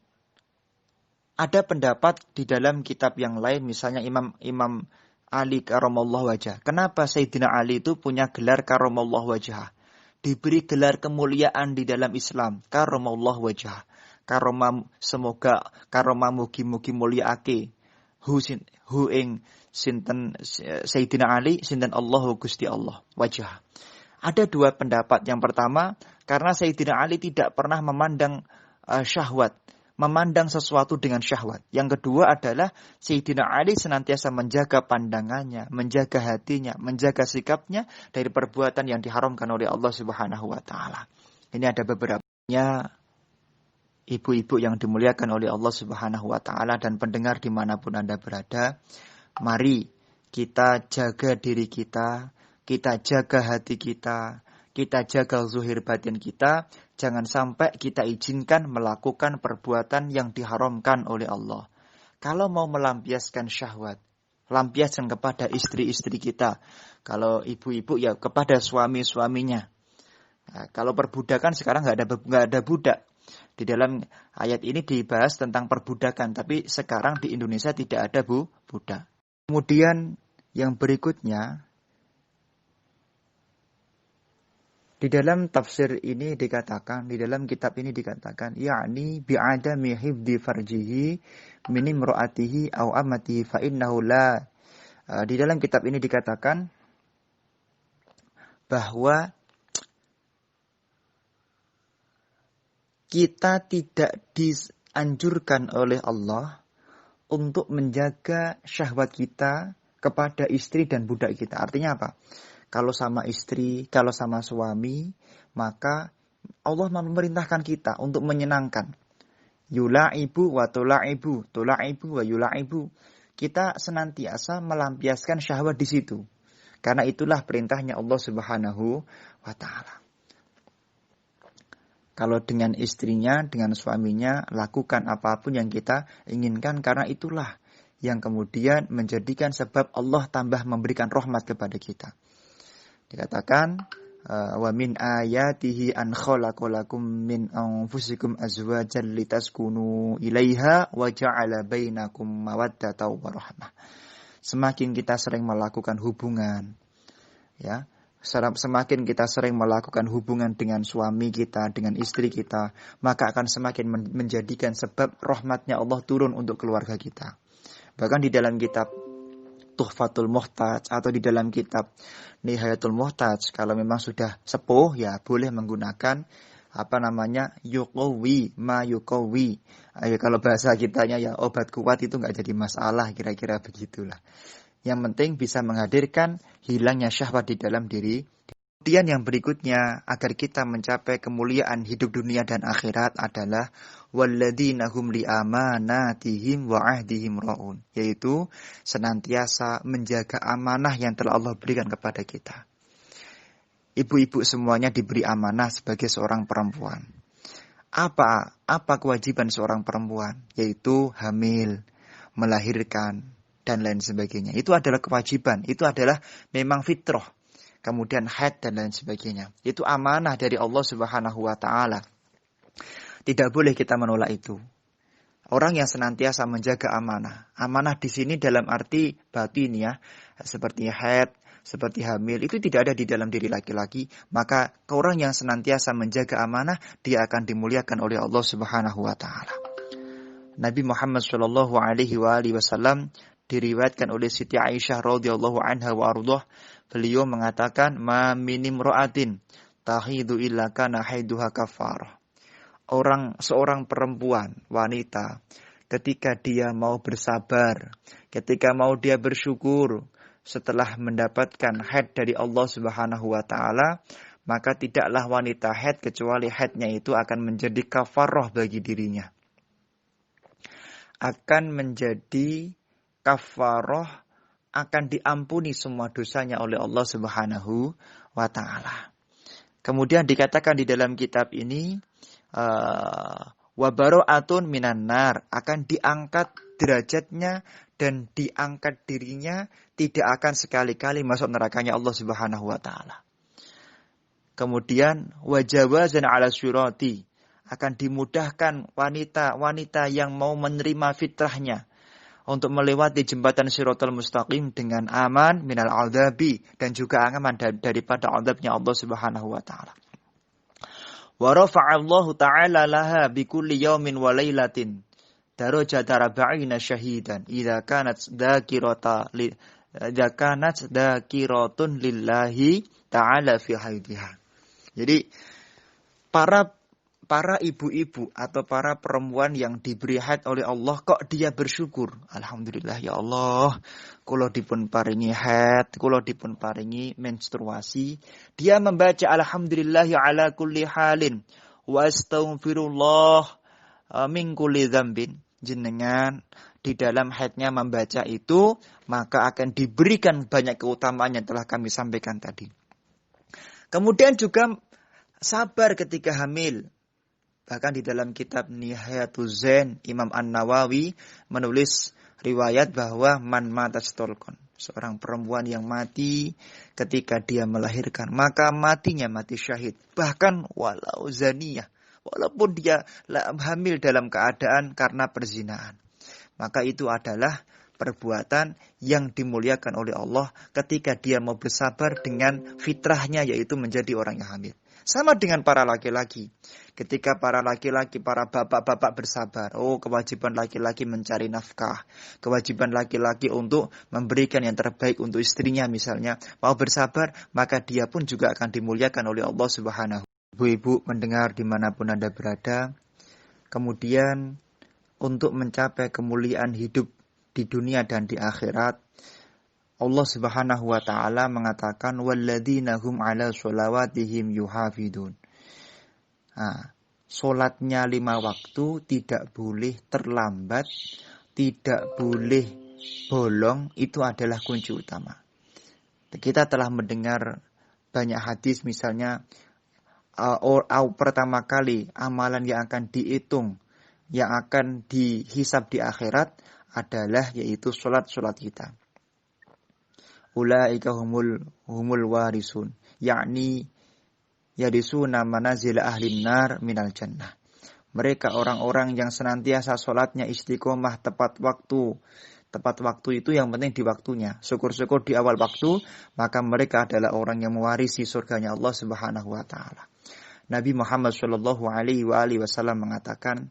ada pendapat di dalam kitab yang lain, misalnya Imam Ali karramallahu wajhah. Kenapa Sayyidina Ali itu punya gelar karramallahu wajhah? Diberi gelar kemuliaan di dalam Islam, karramallahu wajhah. Karoma, semoga karoma mugi-mugi mulyaake hu ing sinten Sayyidina Ali, sinten Allahu Gusti Allah wajah. Ada dua pendapat. Yang pertama, karena Sayyidina Ali tidak pernah memandang syahwat, memandang sesuatu dengan syahwat. Yang kedua adalah Sayyidina Ali senantiasa menjaga pandangannya, menjaga hatinya, menjaga sikapnya dari perbuatan yang diharamkan oleh Allah Subhanahu wa taala. Ini ada beberapanya. Ibu-ibu yang dimuliakan oleh Allah Subhanahu wa taala dan pendengar dimanapun Anda berada, mari kita jaga diri kita jaga hati kita jaga zuhir batin kita, jangan sampai kita izinkan melakukan perbuatan yang diharamkan oleh Allah. Kalau mau melampiaskan syahwat, lampiaskan kepada istri-istri kita. Kalau ibu-ibu ya kepada suami-suaminya. Nah, kalau perbudakan sekarang nggak ada budak. Di dalam ayat ini dibahas tentang perbudakan, tapi sekarang di Indonesia tidak ada budak. Kemudian yang berikutnya, di dalam tafsir ini dikatakan, di dalam kitab ini dikatakan, yakni bi'adami hifdi farjihi min imra'atihi aw amatihi fa innahu la. Di dalam kitab ini dikatakan bahwa kita tidak dianjurkan oleh Allah untuk menjaga syahwat kita kepada istri dan budak kita. Artinya apa? Kalau sama istri, kalau sama suami, maka Allah memerintahkan kita untuk menyenangkan. Yula'ibu wa tula'ibu, tula'ibu wa yula'ibu. Kita senantiasa melampiaskan syahwat di situ. Karena itulah perintahnya Allah Subhanahu wa taala. Kalau dengan istrinya, dengan suaminya, lakukan apapun yang kita inginkan karena itulah yang kemudian menjadikan sebab Allah tambah memberikan rahmat kepada kita. Dikatakan, wa min ayatihi an khalaqalakum min anfusikum azwajan litaskunu ilaiha wa ja'ala bainakum mawaddatan wa rahmah. Semakin kita sering melakukan hubungan, ya, semakin kita sering melakukan hubungan dengan suami kita, dengan istri kita, maka akan semakin menjadikan sebab rahmatnya Allah turun untuk keluarga kita. Bahkan di dalam kitab Tuhfatul Muhtaj atau di dalam kitab Nihayatul Muhtaj, kalau memang sudah sepuh ya boleh menggunakan yuqawi ma yuqawi. Kalau bahasa kitanya ya obat kuat itu enggak jadi masalah, kira-kira begitulah. Yang penting bisa menghadirkan hilangnya syahwat di dalam diri. Kemudian yang berikutnya agar kita mencapai kemuliaan hidup dunia dan akhirat adalah walladzina hum li amanatihim wa ahdihim raun, yaitu senantiasa menjaga amanah yang telah Allah berikan kepada kita. Ibu-ibu semuanya diberi amanah sebagai seorang perempuan. Apa kewajiban seorang perempuan? Yaitu hamil, melahirkan, dan lain sebagainya. Itu adalah kewajiban, itu adalah memang fitrah. Kemudian haid dan lain sebagainya. Itu amanah dari Allah Subhanahu wa taala. Tidak boleh kita menolak itu. Orang yang senantiasa menjaga amanah. Amanah di sini dalam arti batin ya, seperti haid, seperti hamil, itu tidak ada di dalam diri laki-laki. Maka orang yang senantiasa menjaga amanah, dia akan dimuliakan oleh Allah Subhanahu wa taala. Nabi Muhammad sallallahu alaihi wasallam diriwayatkan oleh Siti Aisyah radhiyallahu anha wa ardhah, beliau mengatakan ma min imra'atin tahidu illa kana haiduha kafarah. Seorang perempuan, wanita, ketika dia mau bersabar, ketika mau dia bersyukur, setelah mendapatkan haid dari Allah Subhanahu wa taala, maka tidaklah wanita haid kecuali haidnya itu akan menjadi kafarah bagi dirinya. Akan menjadi kafarah, akan diampuni semua dosanya oleh Allah Subhanahu wa taala. Kemudian dikatakan di dalam kitab ini wa bara'atun minan nar, akan diangkat derajatnya dan diangkat dirinya, tidak akan sekali-kali masuk nerakanya Allah Subhanahu wa taala. Kemudian wa jawazan 'ala syurati, akan dimudahkan wanita yang mau menerima fitrahnya untuk melewati jembatan Shiratal Mustaqim dengan aman minal adzabi, dan juga aman daripada azabnya Allah Subhanahu wa taala. Wa rafa'allahu ta'ala laha bi kulli yawmin wa lailatin darajata 40 syahidan idza kanat dzakiratun lillahi ta'ala fi haidiha. Jadi para ibu-ibu atau para perempuan yang diberi haid oleh Allah, kok dia bersyukur, alhamdulillah ya Allah, kula dipun paringi haid, kula dipun paringi menstruasi, dia membaca alhamdulillah ala kulli halin wa astaghfirullah min kulli dzambin. Jenengan di dalam haidnya membaca itu, maka akan diberikan banyak keutamaan yang telah kami sampaikan tadi. Kemudian juga sabar ketika hamil. Bahkan di dalam kitab Nihayatuz Zain, Imam An-Nawawi menulis riwayat bahwa man mata stolkon, seorang perempuan yang mati ketika dia melahirkan, maka matinya mati syahid. Bahkan walau zaniyah, walaupun dia hamil dalam keadaan karena perzinahan, maka itu adalah perbuatan yang dimuliakan oleh Allah ketika dia mau bersabar dengan fitrahnya, yaitu menjadi orang yang hamil. Sama dengan para laki-laki. Ketika para laki-laki, para bapak-bapak bersabar. Kewajiban laki-laki mencari nafkah. Kewajiban laki-laki untuk memberikan yang terbaik untuk istrinya misalnya. Mau bersabar, maka dia pun juga akan dimuliakan oleh Allah Subhanahu. Ibu-ibu mendengar dimanapun Anda berada. Kemudian untuk mencapai kemuliaan hidup di dunia dan di akhirat, Allah Subhanahu wa taala mengatakan walladzina hum 'ala sholawatihim yuhafidun. Salatnya 5 waktu tidak boleh terlambat, tidak boleh bolong, itu adalah kunci utama. Kita telah mendengar banyak hadis, misalnya pertama kali amalan yang akan dihitung, yang akan dihisab di akhirat adalah yaitu salat kita. Ulaika humul warisun, yakni yarisuna manazil ahlin nar minal jannah. Mereka orang-orang yang senantiasa sholatnya istiqomah tepat waktu. Tepat waktu itu yang penting di waktunya. Syukur-syukur di awal waktu, maka mereka adalah orang yang mewarisi surganya Allah Subhanahu wa taala. Nabi Muhammad sallallahu alaihi wasallam mengatakan,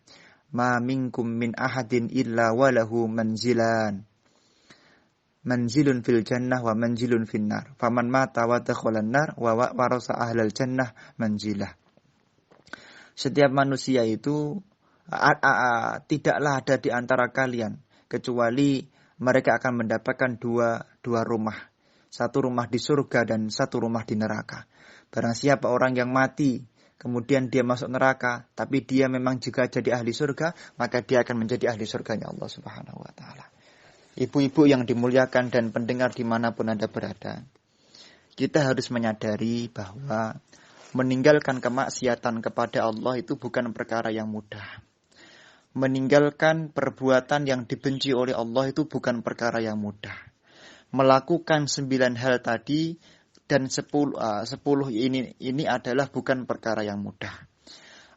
"Ma minkum min ahadin illa walahu manzilan. Manzilun fil jannah wa manzilun fin nar. Faman mata wa dakhalan nar wa warasa ahlal jannah manzilah." Setiap manusia itu tidaklah ada di antara kalian kecuali mereka akan mendapatkan dua rumah. Satu rumah di surga dan satu rumah di neraka. Barang siapa orang yang mati kemudian dia masuk neraka, tapi dia memang juga jadi ahli surga, maka dia akan menjadi ahli surganya Allah Subhanahu wa taala. Ibu-ibu yang dimuliakan dan pendengar dimanapun Anda berada, kita harus menyadari bahwa meninggalkan kemaksiatan kepada Allah itu bukan perkara yang mudah. Meninggalkan perbuatan yang dibenci oleh Allah itu bukan perkara yang mudah. Melakukan 9 hal tadi dan 10 ini adalah bukan perkara yang mudah.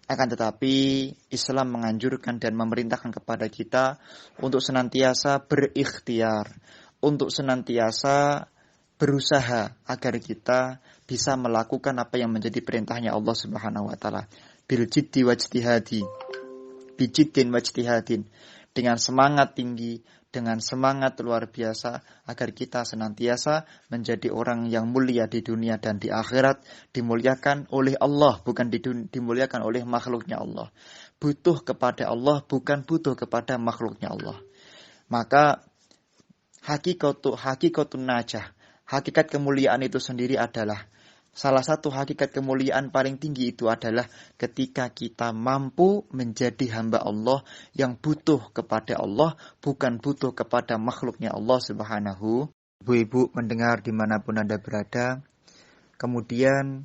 Akan tetapi Islam menganjurkan dan memerintahkan kepada kita untuk senantiasa berikhtiar, untuk senantiasa berusaha agar kita bisa melakukan apa yang menjadi perintahnya Allah Subhanahu wa taala. Bil jiddi wajtihadi. Bijiddin wajtihadin. Dengan semangat tinggi, dengan semangat luar biasa, agar kita senantiasa menjadi orang yang mulia di dunia dan di akhirat, dimuliakan oleh Allah, bukan dimuliakan oleh makhluknya Allah. Butuh kepada Allah, bukan butuh kepada makhluknya Allah. Maka hakikatun najah. Hakikat kemuliaan itu sendiri adalah salah satu hakikat kemuliaan paling tinggi itu adalah ketika kita mampu menjadi hamba Allah yang butuh kepada Allah, bukan butuh kepada makhluknya Allah Subhanahu. Ibu-ibu mendengar dimanapun Anda berada, kemudian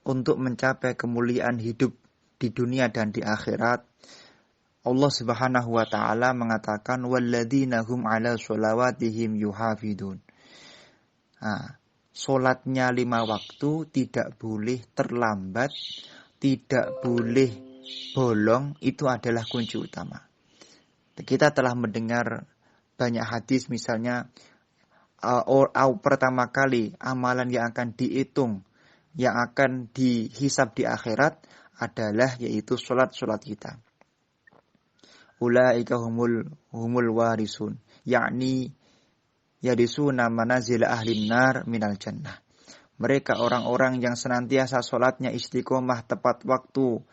untuk mencapai kemuliaan hidup di dunia dan di akhirat, Allah Subhanahu wa taala mengatakan walladzina hum 'ala sholawatihim yuhafidun. Solatnya 5 waktu tidak boleh terlambat, tidak boleh bolong, itu adalah kunci utama. Kita telah mendengar banyak hadis, misalnya pertama kali amalan yang akan dihitung, yang akan dihisab di akhirat adalah yaitu solat kita. Ulaika humul warisun, yakni yadisuna manazil ahli nar minal jannah. Mereka orang-orang yang senantiasa sholatnya istiqomah tepat waktu.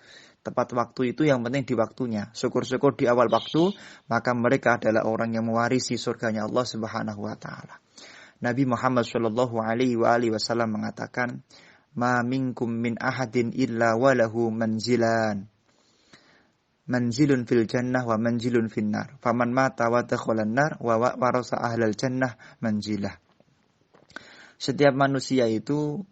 Tepat waktu itu yang penting di waktunya. Syukur-syukur di awal waktu, maka mereka adalah orang yang mewarisi surganya Allah Subhanahu wa taala. Nabi Muhammad sallallahu alaihi wasallam mengatakan, "Ma minkum min ahadin illa walahu manzilan. Manzilun fil jannah wa manzilun fin nar. Faman mata wa dakhalan nar wa warasa ahlal jannah manzilah." Setiap manusia itu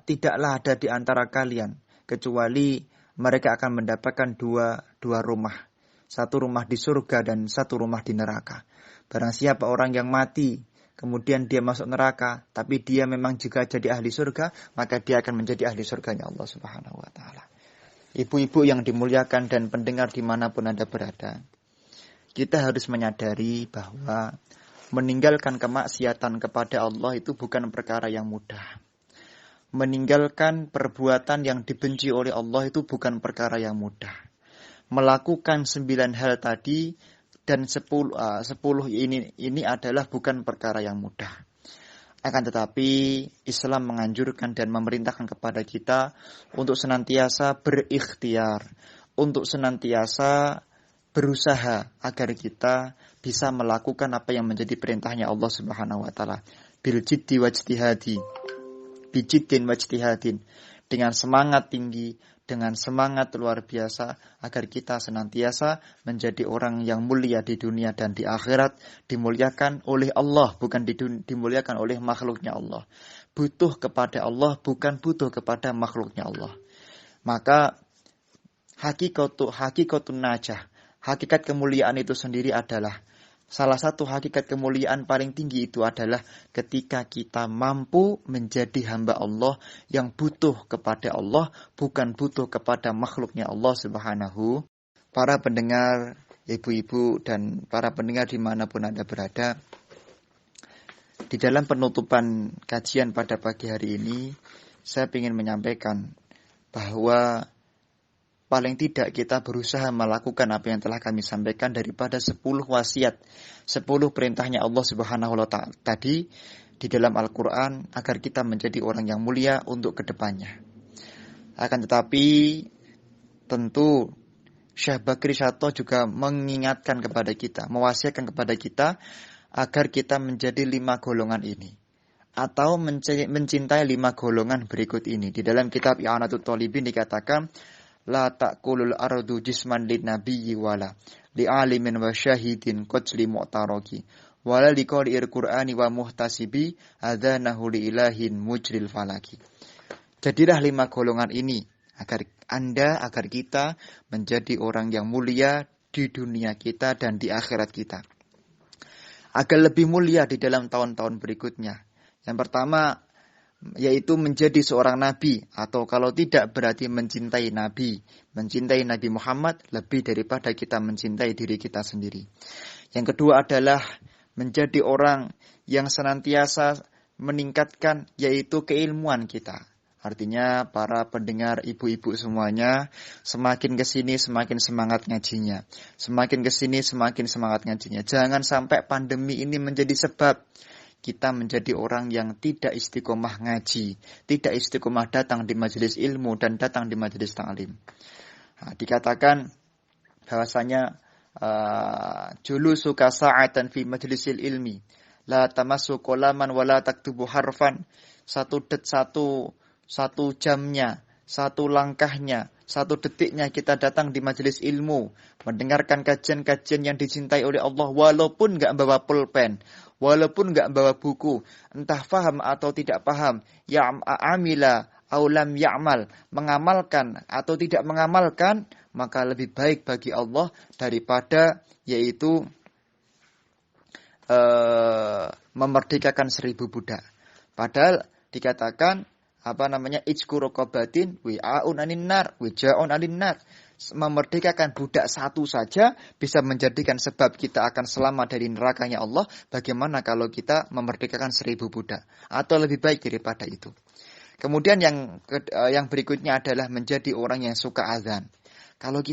tidaklah ada di antara kalian kecuali mereka akan mendapatkan dua rumah. Satu rumah di surga dan satu rumah di neraka. Barang siapa orang yang mati kemudian dia masuk neraka, tapi dia memang juga jadi ahli surga, maka dia akan menjadi ahli surganya Allah Subhanahu wa taala. Ibu-ibu yang dimuliakan dan pendengar dimanapun Anda berada, kita harus menyadari bahwa meninggalkan kemaksiatan kepada Allah itu bukan perkara yang mudah. Meninggalkan perbuatan yang dibenci oleh Allah itu bukan perkara yang mudah. Melakukan 9 hal tadi dan 10 ini adalah bukan perkara yang mudah. Akan tetapi Islam menganjurkan dan memerintahkan kepada kita untuk senantiasa berikhtiar, untuk senantiasa berusaha agar kita bisa melakukan apa yang menjadi perintahnya Allah Subhanahu wa taala. Bil jiddi wajtihadi. Bijiddin wajtihadin. Dengan semangat tinggi, dengan semangat luar biasa agar kita senantiasa menjadi orang yang mulia di dunia dan di akhirat, dimuliakan oleh Allah, bukan dimuliakan oleh makhluknya Allah. Butuh kepada Allah, bukan butuh kepada makhluknya Allah. Maka hakikatun najah, hakikat kemuliaan itu sendiri adalah salah satu hakikat kemuliaan paling tinggi itu adalah ketika kita mampu menjadi hamba Allah yang butuh kepada Allah, bukan butuh kepada makhluknya Allah Subhanahu. Para pendengar, ibu-ibu dan para pendengar dimanapun Anda berada, di dalam penutupan kajian pada pagi hari ini, saya ingin menyampaikan bahwa paling tidak kita berusaha melakukan apa yang telah kami sampaikan daripada 10 wasiat, 10 perintahnya Allah Subhanahu wa taala tadi di dalam Al-Qur'an agar kita menjadi orang yang mulia untuk kedepannya. Akan tetapi tentu Syekh Bakri Syato juga mengingatkan kepada kita, mewasiatkan kepada kita agar kita menjadi 5 golongan ini atau mencintai 5 golongan berikut ini. Di dalam kitab I'anatul Thalibin dikatakan la ta'kulul ardu jisman lin nabiyyi wala li alimin wa syahidin qatli mu'taraki wala li qari'il qur'ani wa muhtasibi adzanahu li ilahin mujril falaki. Jadilah 5 golongan ini agar kita menjadi orang yang mulia di dunia kita dan di akhirat kita. Agar lebih mulia di dalam tahun-tahun berikutnya. Yang pertama yaitu menjadi seorang nabi, atau kalau tidak berarti mencintai Nabi Muhammad lebih daripada kita mencintai diri kita sendiri. Yang kedua adalah menjadi orang yang senantiasa meningkatkan yaitu keilmuan kita. Artinya para pendengar ibu-ibu semuanya semakin kesini semakin semangat ngajinya. Semakin kesini semakin semangat ngajinya. Jangan sampai pandemi ini menjadi sebab kita menjadi orang yang tidak istiqomah ngaji, tidak istiqomah datang di majelis ilmu dan datang di majelis ta'lim. Dikatakan bahwasanya julusuka sa'atan fi majlisil ilmi la tamassu qalaman wa la taktubu harfan. Satu jamnya, satu langkahnya, satu detiknya kita datang di majelis ilmu, mendengarkan kajian-kajian yang dicintai oleh Allah, walaupun enggak bawa pulpen, walaupun enggak bawa buku, entah paham atau tidak paham, amila aw lam ya'mal, mengamalkan atau tidak mengamalkan, maka lebih baik bagi Allah daripada yaitu memerdekakan 1000 budak. Padahal dikatakan ijku raqabatin wi'aun anin nar, wija'un anin nar. Memerdekakan budak satu saja bisa menjadikan sebab kita akan selamat dari nerakanya Allah. Bagaimana kalau kita memerdekakan 1000 budak? Atau lebih baik daripada itu. Kemudian yang berikutnya adalah menjadi orang yang suka azan. Kalau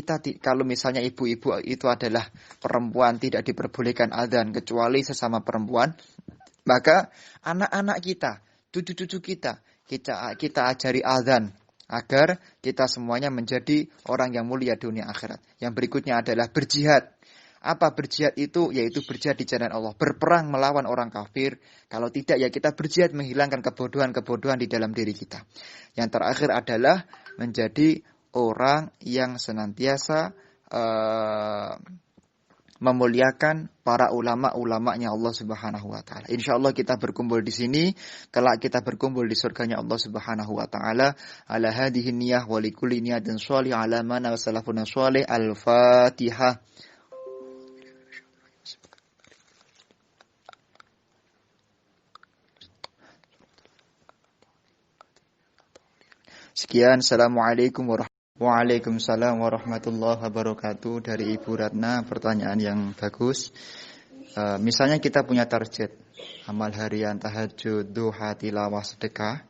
misalnya ibu-ibu itu adalah perempuan, tidak diperbolehkan azan kecuali sesama perempuan, maka anak-anak kita, cucu-cucu kita ajari azan agar kita semuanya menjadi orang yang mulia dunia akhirat. Yang berikutnya adalah berjihad. Apa berjihad itu? Yaitu berjihad di jalan Allah, berperang melawan orang kafir. Kalau tidak, ya kita berjihad menghilangkan kebodohan-kebodohan di dalam diri kita. Yang terakhir adalah menjadi orang yang senantiasa memuliakan para ulama-ulamanya Allah Subhanahu wa taala. Insyaallah kita berkumpul di sini, kelak kita berkumpul di surganya Allah Subhanahu wa taala. Ala hadhihi niyyah wa likulli niyatin shalih ala mana salafuna shalih. Al-Fatihah. Sekian, assalamualaikum warahmatullahi wabarakatuh. Waalaikumsalam warahmatullahi wabarakatuh. Dari Ibu Ratna, pertanyaan yang bagus. Misalnya kita punya target amal harian, tahajud, duha, tilawah, sedekah.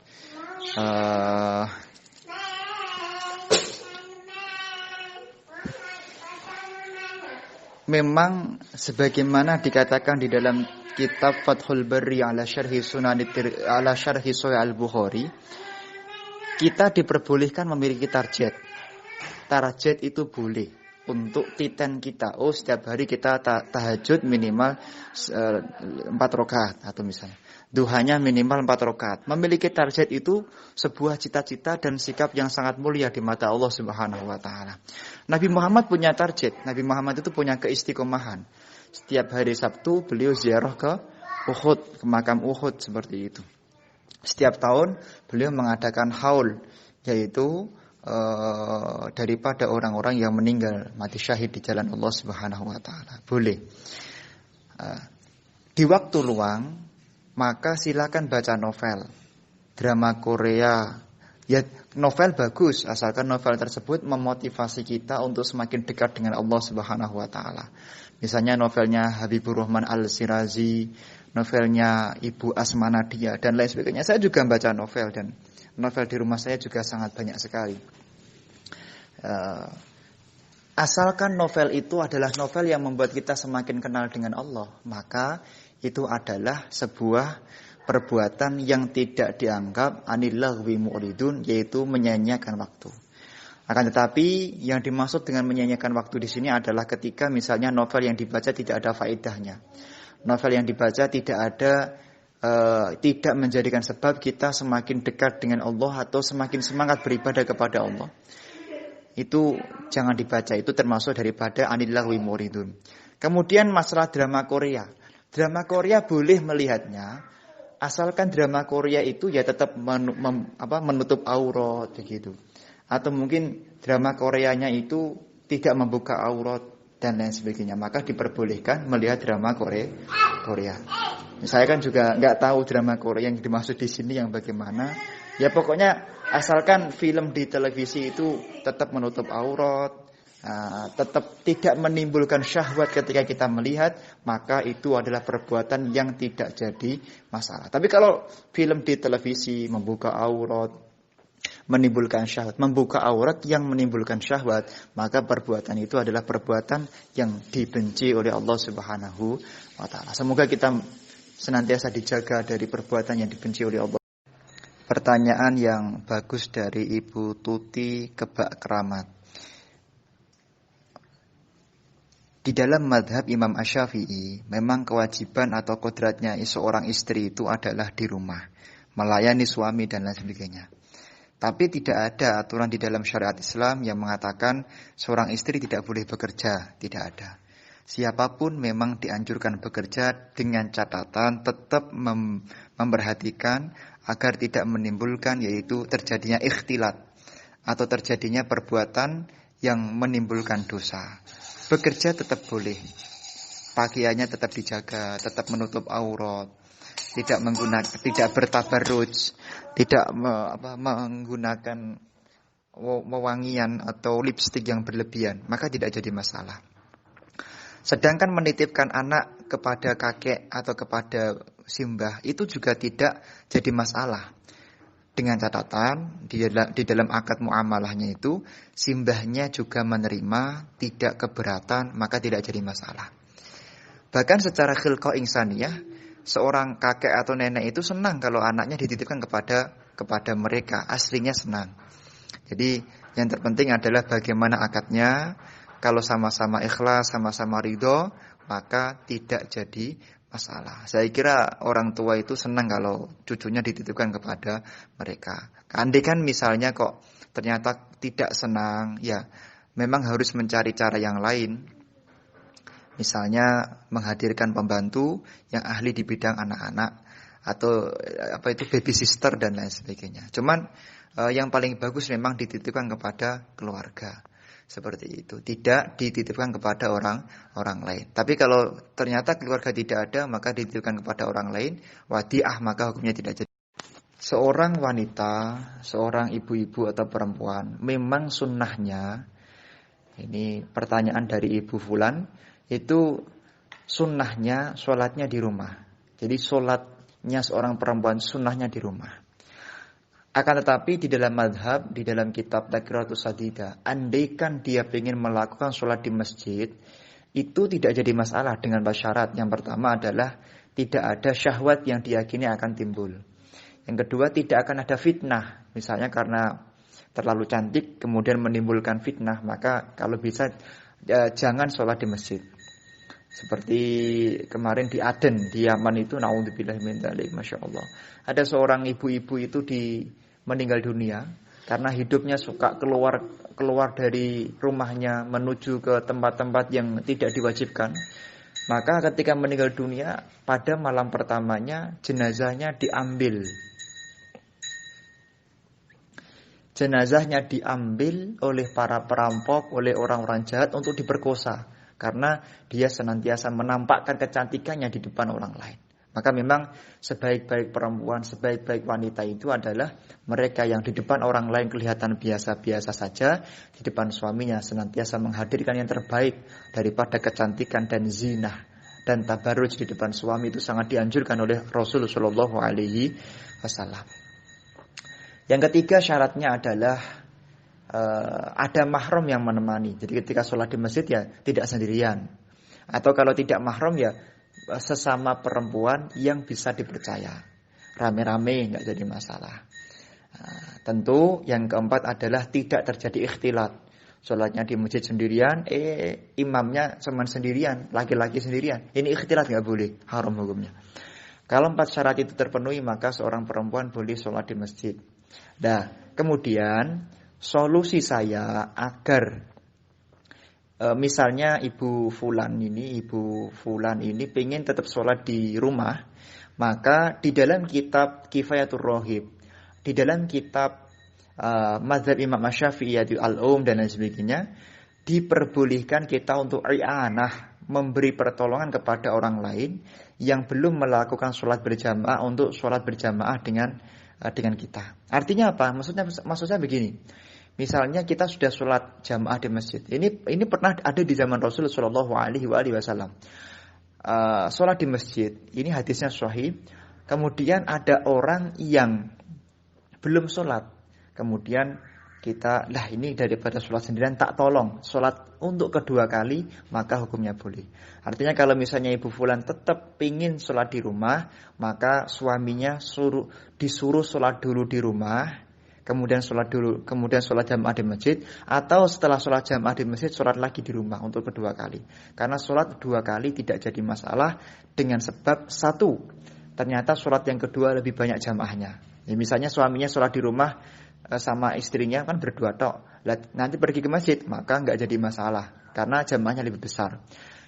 Memang sebagaimana dikatakan di dalam kitab Fathul Bari ala syarhi Sahih Al-Bukhari, kita diperbolehkan memiliki target. Target itu boleh untuk titen kita. Oh, setiap hari kita tahajud minimal 4 rakaat atau misalnya duhanya minimal 4 rakaat. Memiliki target itu sebuah cita-cita dan sikap yang sangat mulia di mata Allah Subhanahu wa taala. Nabi Muhammad punya target. Nabi Muhammad itu punya keistiqomahan. Setiap hari Sabtu beliau ziarah ke Uhud, ke makam Uhud seperti itu. Setiap tahun beliau mengadakan haul, yaitu daripada orang-orang yang meninggal mati syahid di jalan Allah Subhanahu wa taala. Boleh. Di waktu luang maka silakan baca novel, drama Korea. Ya, novel bagus asalkan novel tersebut memotivasi kita untuk semakin dekat dengan Allah Subhanahu wa taala. Misalnya novelnya Habibur Rahman Al-Sirazi, novelnya Ibu Asma Nadia dan lain sebagainya. Saya juga membaca novel dan novel di rumah saya juga sangat banyak sekali. Asalkan novel itu adalah novel yang membuat kita semakin kenal dengan Allah, maka itu adalah sebuah perbuatan yang tidak dianggap anillahwi mu'ridun, yaitu menyanyiakan waktu. Akan tetapi yang dimaksud dengan menyanyiakan waktu di sini adalah ketika misalnya novel yang dibaca tidak ada faedahnya. Novel yang dibaca tidak menjadikan sebab kita semakin dekat dengan Allah atau semakin semangat beribadah kepada Allah. Itu jangan dibaca, itu termasuk daripada anillahwi muridun. Kemudian masalah drama Korea. Drama Korea boleh melihatnya, asalkan drama Korea itu ya tetap menutup aurat begitu. Atau mungkin drama Koreanya itu tidak membuka aurat dan lain sebagainya, maka diperbolehkan melihat drama Korea. Saya kan juga nggak tahu drama Korea yang dimaksud di sini yang bagaimana. Ya pokoknya asalkan film di televisi itu tetap menutup aurat, tetap tidak menimbulkan syahwat ketika kita melihat, maka itu adalah perbuatan yang tidak jadi masalah. Tapi kalau film di televisi membuka aurat, menimbulkan syahwat, membuka aurat yang menimbulkan syahwat, maka perbuatan itu adalah perbuatan yang dibenci oleh Allah Subhanahu wa taala. Semoga kita senantiasa dijaga dari perbuatan yang dibenci oleh Allah. Pertanyaan yang bagus dari Ibu Tuti Kebak Keramat. Di dalam madhab Imam Asy-Syafi'i, memang kewajiban atau kodratnya seorang istri itu adalah di rumah, melayani suami dan lain sebagainya. Tapi tidak ada aturan di dalam syariat Islam yang mengatakan seorang istri tidak boleh bekerja, tidak ada. Siapapun memang dianjurkan bekerja dengan catatan tetap memperhatikan agar tidak menimbulkan yaitu terjadinya ikhtilat atau terjadinya perbuatan yang menimbulkan dosa. Bekerja tetap boleh, pakaiannya tetap dijaga, tetap menutup aurat, tidak bertabarruj, tidak menggunakan wewangian atau lipstik yang berlebihan, maka tidak jadi masalah. Sedangkan menitipkan anak kepada kakek atau kepada simbah itu juga tidak jadi masalah. Dengan catatan di dalam akad muamalahnya itu simbahnya juga menerima, tidak keberatan, maka tidak jadi masalah. Bahkan secara khilqah insaniyah, seorang kakek atau nenek itu senang kalau anaknya dititipkan kepada mereka, aslinya senang. Jadi yang terpenting adalah bagaimana akadnya. Kalau sama-sama ikhlas, sama-sama ridho, maka tidak jadi masalah. Saya kira orang tua itu senang kalau cucunya dititipkan kepada mereka. Andai kan misalnya kok ternyata tidak senang, ya memang harus mencari cara yang lain. Misalnya menghadirkan pembantu yang ahli di bidang anak-anak atau baby sister dan lain sebagainya. Cuman yang paling bagus memang dititipkan kepada keluarga. Seperti itu, tidak dititipkan kepada orang lain. Tapi kalau ternyata keluarga tidak ada, maka dititipkan kepada orang lain, wadi'ah, maka hukumnya tidak jadi. Seorang wanita, seorang ibu-ibu atau perempuan, memang sunnahnya, ini pertanyaan dari Ibu Fulan, itu sunnahnya sholatnya di rumah. Jadi sholatnya seorang perempuan sunnahnya di rumah. Akan tetapi di dalam madhab, di dalam kitab Taqriratus Sadida, andaikan dia ingin melakukan sholat di masjid, itu tidak jadi masalah dengan syarat. Yang pertama adalah tidak ada syahwat yang diyakini akan timbul. Yang kedua, tidak akan ada fitnah. Misalnya karena terlalu cantik kemudian menimbulkan fitnah, maka kalau bisa jangan sholat di masjid. Seperti kemarin di Aden, di Yaman itu, naudzubillah min dzalik, masya Allah. Ada seorang ibu-ibu itu meninggal dunia karena hidupnya suka keluar dari rumahnya menuju ke tempat-tempat yang tidak diwajibkan. Maka ketika meninggal dunia, pada malam pertamanya jenazahnya diambil. Jenazahnya diambil oleh para perampok, oleh orang-orang jahat untuk diperkosa. Karena dia senantiasa menampakkan kecantikannya di depan orang lain. Maka memang sebaik-baik perempuan, sebaik-baik wanita itu adalah mereka yang di depan orang lain kelihatan biasa-biasa saja, di depan suaminya senantiasa menghadirkan yang terbaik daripada kecantikan dan zinah dan tabarruj di depan suami. Itu sangat dianjurkan oleh Rasulullah Shallallahu Alaihi Wasallam. Yang ketiga syaratnya adalah ada mahram yang menemani. Jadi ketika sholat di masjid ya tidak sendirian. Atau kalau tidak mahram ya sesama perempuan yang bisa dipercaya. Rame-rame nggak jadi masalah. Tentu yang keempat adalah tidak terjadi ikhtilat. Sholatnya di masjid sendirian, imamnya cuma sendirian, laki-laki sendirian. Ini ikhtilat nggak boleh, haram hukumnya. Kalau 4 syarat itu terpenuhi, maka seorang perempuan boleh sholat di masjid. Nah, kemudian solusi saya agar misalnya Ibu Fulan ini pengen tetap sholat di rumah, maka di dalam kitab Kifayatur Rohib, di dalam kitab Mazhab Imam Asy-Syafi'i Al-Um dan lain sebagainya, diperbolehkan kita untuk i'anah, memberi pertolongan kepada orang lain yang belum melakukan sholat berjamaah untuk sholat berjamaah dengan kita. Artinya apa? Maksudnya begini. Misalnya kita sudah sholat jamaah di masjid. Ini pernah ada di zaman Rasulullah Shallallahu Alaihi Wasallam. Sholat di masjid. Ini hadisnya sahih. Kemudian ada orang yang belum sholat. Kemudian kita, ini daripada sholat sendirian tak tolong sholat untuk kedua kali, maka hukumnya boleh. Artinya kalau misalnya Ibu Fulan tetap pingin sholat di rumah, maka suaminya disuruh sholat dulu di rumah. kemudian sholat dulu, kemudian sholat jamaah di masjid, atau setelah sholat jamaah di masjid, sholat lagi di rumah untuk kedua kali. Karena sholat dua kali tidak jadi masalah dengan sebab satu, ternyata sholat yang kedua lebih banyak jamaahnya. Ya, misalnya suaminya sholat di rumah sama istrinya kan berdua tok. Nanti pergi ke masjid, maka nggak jadi masalah karena jamaahnya lebih besar.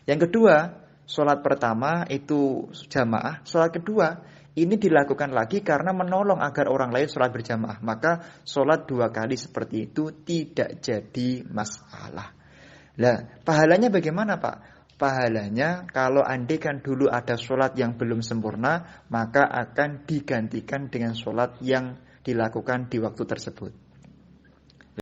Yang kedua, sholat pertama itu jamaah, sholat kedua ini dilakukan lagi karena menolong agar orang lain sholat berjamaah. Maka sholat dua kali seperti itu tidak jadi masalah. Nah, pahalanya bagaimana Pak? Pahalanya kalau andai kan dulu ada sholat yang belum sempurna, maka akan digantikan dengan sholat yang dilakukan di waktu tersebut.